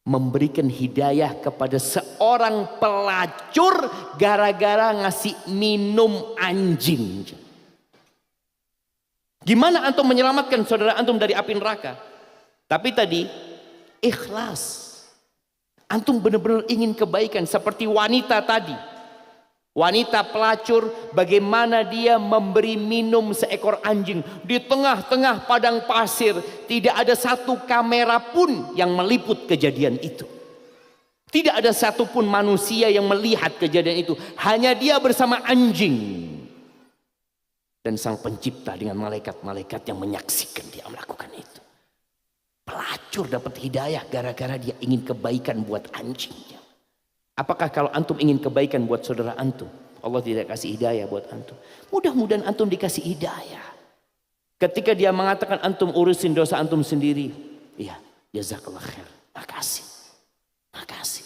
memberikan hidayah kepada seorang pelacur gara-gara ngasih minum anjing. Gimana antum menyelamatkan saudara antum dari api neraka? Tapi tadi ikhlas. Antum benar-benar ingin kebaikan seperti wanita tadi. Wanita pelacur, bagaimana dia memberi minum seekor anjing di tengah-tengah padang pasir. Tidak ada satu kamera pun yang meliput kejadian itu. Tidak ada satupun manusia yang melihat kejadian itu. Hanya dia bersama anjing. Dan sang pencipta dengan malaikat-malaikat yang menyaksikan dia melakukan itu. Pelacur dapat hidayah gara-gara dia ingin kebaikan buat anjingnya. Apakah kalau antum ingin kebaikan buat saudara antum, Allah tidak kasih hidayah buat antum? Mudah-mudahan antum dikasih hidayah. Ketika dia mengatakan antum urusin dosa antum sendiri, iya, jazakallah khair, makasih, makasih.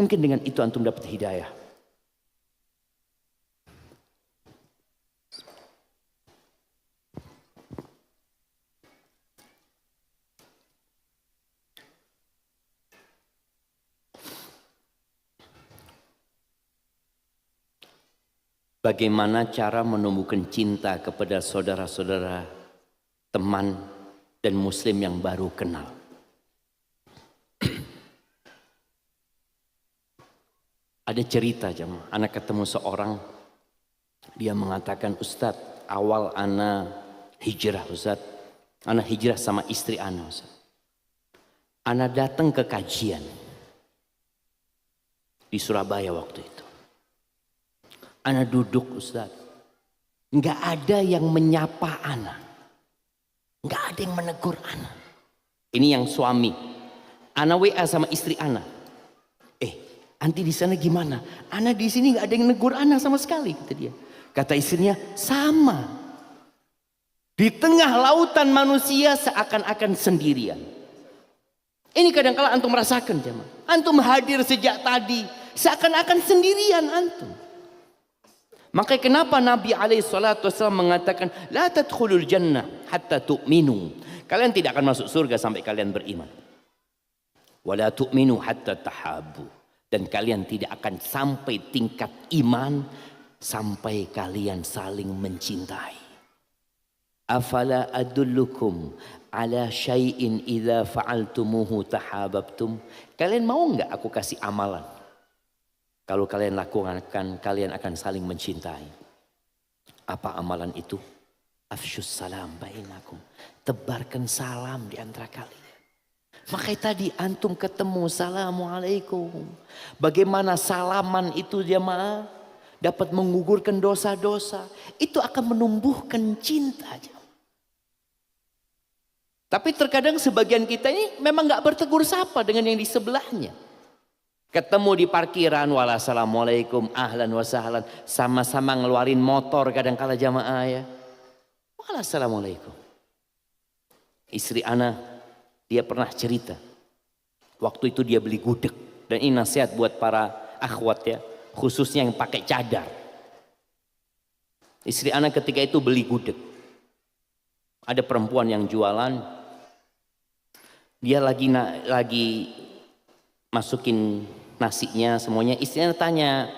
Mungkin dengan itu antum dapat hidayah. Bagaimana cara menumbuhkan cinta kepada saudara-saudara, teman, dan muslim yang baru kenal? Ada cerita jemaah, anak ketemu seorang, dia mengatakan, Ustadz, awal anak hijrah Ustadz, anak hijrah sama istri anak Ustadz. Anak datang ke kajian di Surabaya waktu itu. Anak duduk Ustaz, nggak ada yang menyapa anak, nggak ada yang menegur anak. Ini yang suami, anak WA sama istri anak. Anti di sana gimana? Anak di sini nggak ada yang menegur anak sama sekali, kata dia. Kata istrinya, sama. Di tengah lautan manusia seakan-akan sendirian. Ini kadang-kala antum merasakan jemaah. Antum hadir sejak tadi, seakan-akan sendirian antum. Makanya kenapa Nabi SAW mengatakan la tadkhulul jannah hatta tu'minu. Kalian tidak akan masuk surga sampai kalian beriman. Wala tu'minu hatta tahabbu. Dan kalian tidak akan sampai tingkat iman sampai kalian saling mencintai. Afala adullukum ala syai'in idza fa'altumuhu tahabbtum. Kalian mau enggak aku kasih amalan? Kalau kalian lakukan, kalian akan saling mencintai. Apa amalan itu? Afsyus salam bainakum. Tebarkan salam di antara kalian. Makanya tadi antum ketemu, assalamualaikum. Bagaimana salaman itu jemaah dapat menggugurkan dosa-dosa. Itu akan menumbuhkan cinta. Tapi terkadang sebagian kita ini memang gak bertegur sapa dengan yang di sebelahnya. Ketemu di parkiran, wassalamualaikum, ahlan wa sahlan. Sama-sama ngeluarin motor kadang-kala jamaah ya. Wassalamualaikum. Istri ana, dia pernah cerita. Waktu itu dia beli gudeg. Dan ini nasihat buat para akhwat ya. Khususnya yang pakai cadar. Istri ana ketika itu beli gudeg. Ada perempuan yang jualan. Dia lagi masukin nasinya semuanya. Istrinya tanya,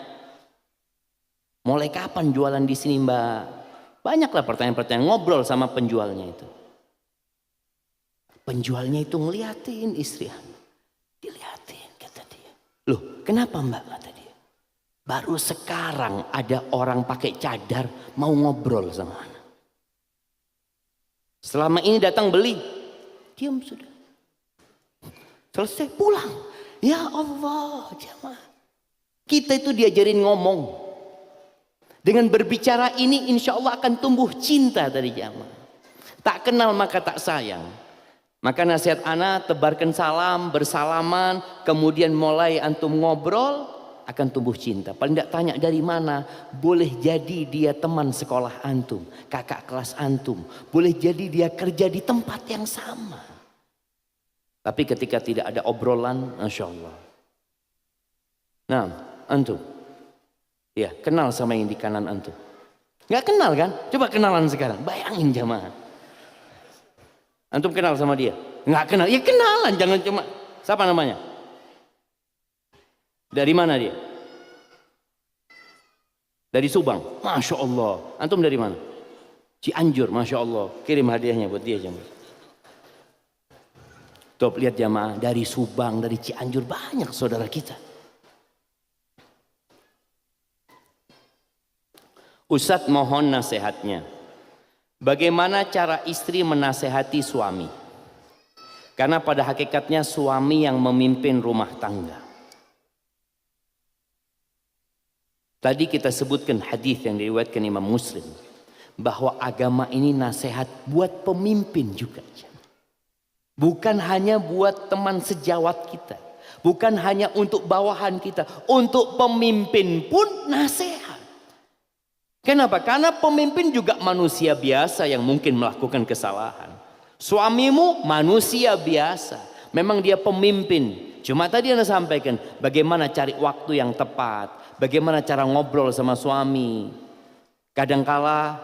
mulai kapan jualan di sini mbak? Banyaklah pertanyaan-pertanyaan, ngobrol sama penjualnya itu. Penjualnya itu ngeliatin istri, diliatin kata dia. Loh kenapa mbak, kata dia. Baru sekarang ada orang pakai cadar mau ngobrol sama anak. Selama ini datang beli, diam sudah. Selesai pulang. Ya Allah, jamaah. Kita itu diajarin ngomong. Dengan berbicara ini insya Allah akan tumbuh cinta dari jamaah. Tak kenal maka tak sayang. Maka nasihat ana, tebarkan salam, bersalaman, kemudian mulai antum ngobrol, akan tumbuh cinta. Paling tidak tanya dari mana, boleh jadi dia teman sekolah antum, kakak kelas antum, boleh jadi dia kerja di tempat yang sama. Tapi ketika tidak ada obrolan, Masya Allah. Nah, antum, ya kenal sama yang di kanan antum. Nggak kenal kan? Coba kenalan sekarang, bayangin jamaah. Antum kenal sama dia? Nggak kenal, ya kenalan, jangan cuma, siapa namanya? Dari mana dia? Dari Subang, Masya Allah. Antum dari mana? Cianjur, Masya Allah. Kirim hadiahnya buat dia jamaah. Tuh lihat jamaah, dari Subang, dari Cianjur, banyak saudara kita. Ustadz mohon nasihatnya. Bagaimana cara istri menasehati suami? Karena pada hakikatnya suami yang memimpin rumah tangga. Tadi kita sebutkan hadis yang diriwayatkan Imam Muslim, bahwa agama ini nasihat buat pemimpin juga. Bukan hanya buat teman sejawat kita, bukan hanya untuk bawahan kita, untuk pemimpin pun nasihat. Kenapa? Karena pemimpin juga manusia biasa yang mungkin melakukan kesalahan. Suamimu manusia biasa, memang dia pemimpin. Cuma tadi Anda sampaikan bagaimana cari waktu yang tepat, bagaimana cara ngobrol sama suami. Kadangkala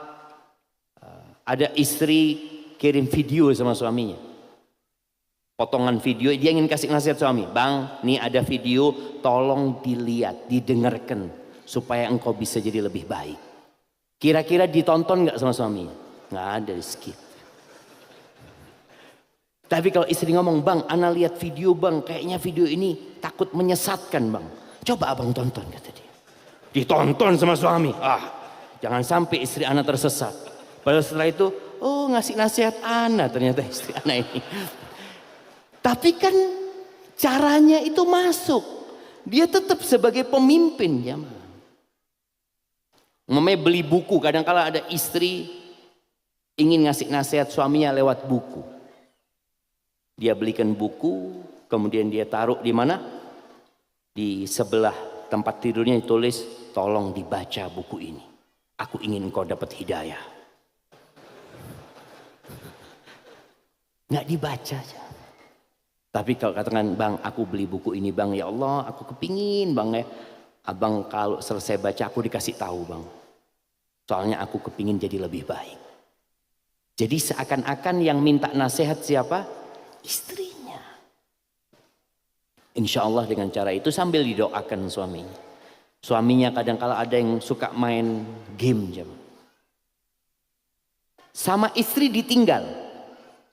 ada istri kirim video sama suaminya, potongan video, dia ingin kasih nasihat suami. Bang, nih ada video, tolong dilihat, didengarkan supaya engkau bisa jadi lebih baik. Kira-kira ditonton nggak sama suaminya? Nggak ada, skip. Tapi kalau istri ngomong, bang, ana lihat video bang, kayaknya video ini takut menyesatkan bang. Coba abang tonton, kata dia. Ditonton sama suami. Jangan sampai istri ana tersesat. Padahal setelah itu, oh ngasih nasihat ana ternyata istri ana ini. Tapi kan caranya itu masuk. Dia tetap sebagai pemimpin ya. Memang beli buku, kadang-kala ada istri ingin ngasih nasihat suaminya lewat buku. Dia belikan buku, kemudian dia taruh di mana? Di sebelah tempat tidurnya ditulis, tolong dibaca buku ini. Aku ingin engkau dapat hidayah. Nggak dibaca aja. Tapi kalau katakan, bang aku beli buku ini bang, ya Allah aku kepingin bang ya. Abang kalau selesai baca aku dikasih tahu bang. Soalnya aku kepingin jadi lebih baik. Jadi seakan-akan yang minta nasihat siapa? Istrinya. Insya Allah dengan cara itu sambil didoakan suaminya. Suaminya kadang-kala ada yang suka main game. Sama istri ditinggal.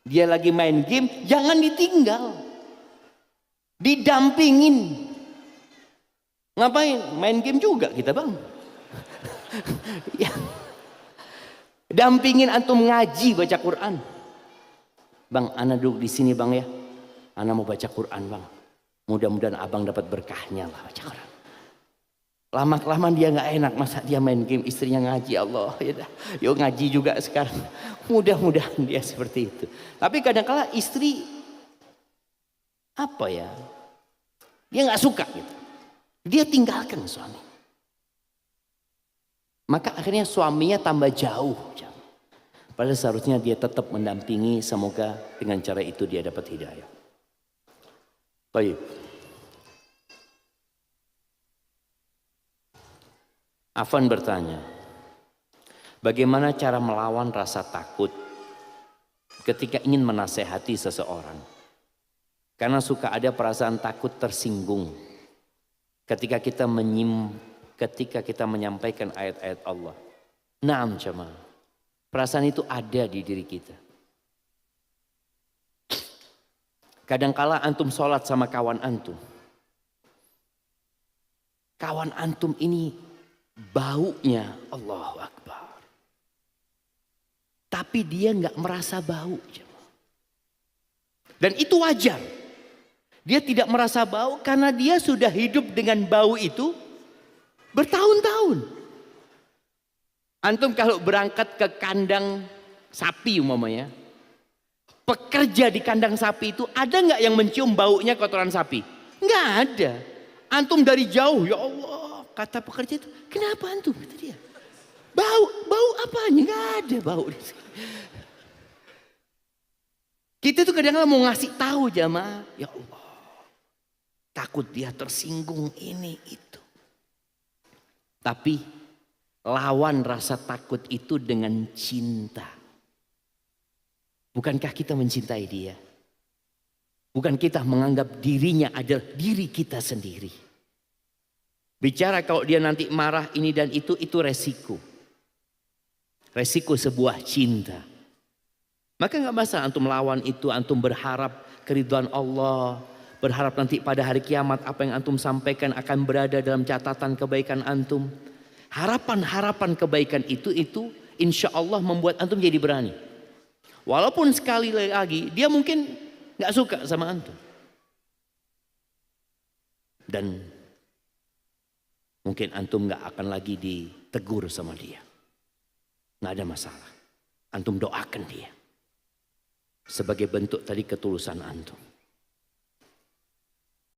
Dia lagi main game, jangan ditinggal. Didampingin. Ngapain? Main game juga kita bang. Ya. Dampingin antum ngaji baca Quran. Bang, ana duduk di sini bang ya. Ana mau baca Quran bang. Mudah-mudahan abang dapat berkahnya lah baca Quran. Lama-kelamaan dia nggak enak, masa dia main game, istrinya ngaji. Allah, ya dah, yuk ngaji juga sekarang. Mudah-mudahan dia seperti itu. Tapi kadang-kala istri apa ya? Dia nggak suka gitu. Dia tinggalkan suami. Maka akhirnya suaminya tambah jauh. Padahal seharusnya dia tetap mendampingi, semoga dengan cara itu dia dapat hidayah. Baik. Afan bertanya, bagaimana cara melawan rasa takut ketika ingin menasehati seseorang? Karena suka ada perasaan takut tersinggung ketika kita menyampaikan ayat-ayat Allah. Naam jemaah. Perasaan itu ada di diri kita. Kadangkala antum sholat sama kawan antum. Kawan antum ini baunya Allahu Akbar. Tapi Tapi dia nggak merasa bau. Dan itu wajar. Dia tidak merasa bau karena dia sudah hidup dengan bau itu bertahun-tahun. Antum kalau berangkat ke kandang sapi umpamanya, pekerja di kandang sapi itu ada nggak yang mencium baunya kotoran sapi? Nggak ada. Antum dari jauh, ya Allah, kata pekerja itu, kenapa antum? Kata dia, bau apanya? Nggak ada bau di sini. Kita tuh kadang-kadang mau ngasih tahu jamaah, ya Allah, takut dia tersinggung ini itu. Tapi lawan rasa takut itu dengan cinta. Bukankah kita mencintai dia? Bukan kita menganggap dirinya adalah diri kita sendiri. Bicara kalau dia nanti marah ini dan itu resiko. Resiko sebuah cinta. Maka nggak masalah antum lawan itu, antum berharap keridhaan Allah. Berharap nanti pada hari kiamat apa yang antum sampaikan akan berada dalam catatan kebaikan antum. Harapan-harapan kebaikan itu insya Allah membuat antum jadi berani. Walaupun sekali lagi dia mungkin gak suka sama antum. Dan mungkin antum gak akan lagi ditegur sama dia. Gak ada masalah. Antum doakan dia. Sebagai bentuk tadi ketulusan antum.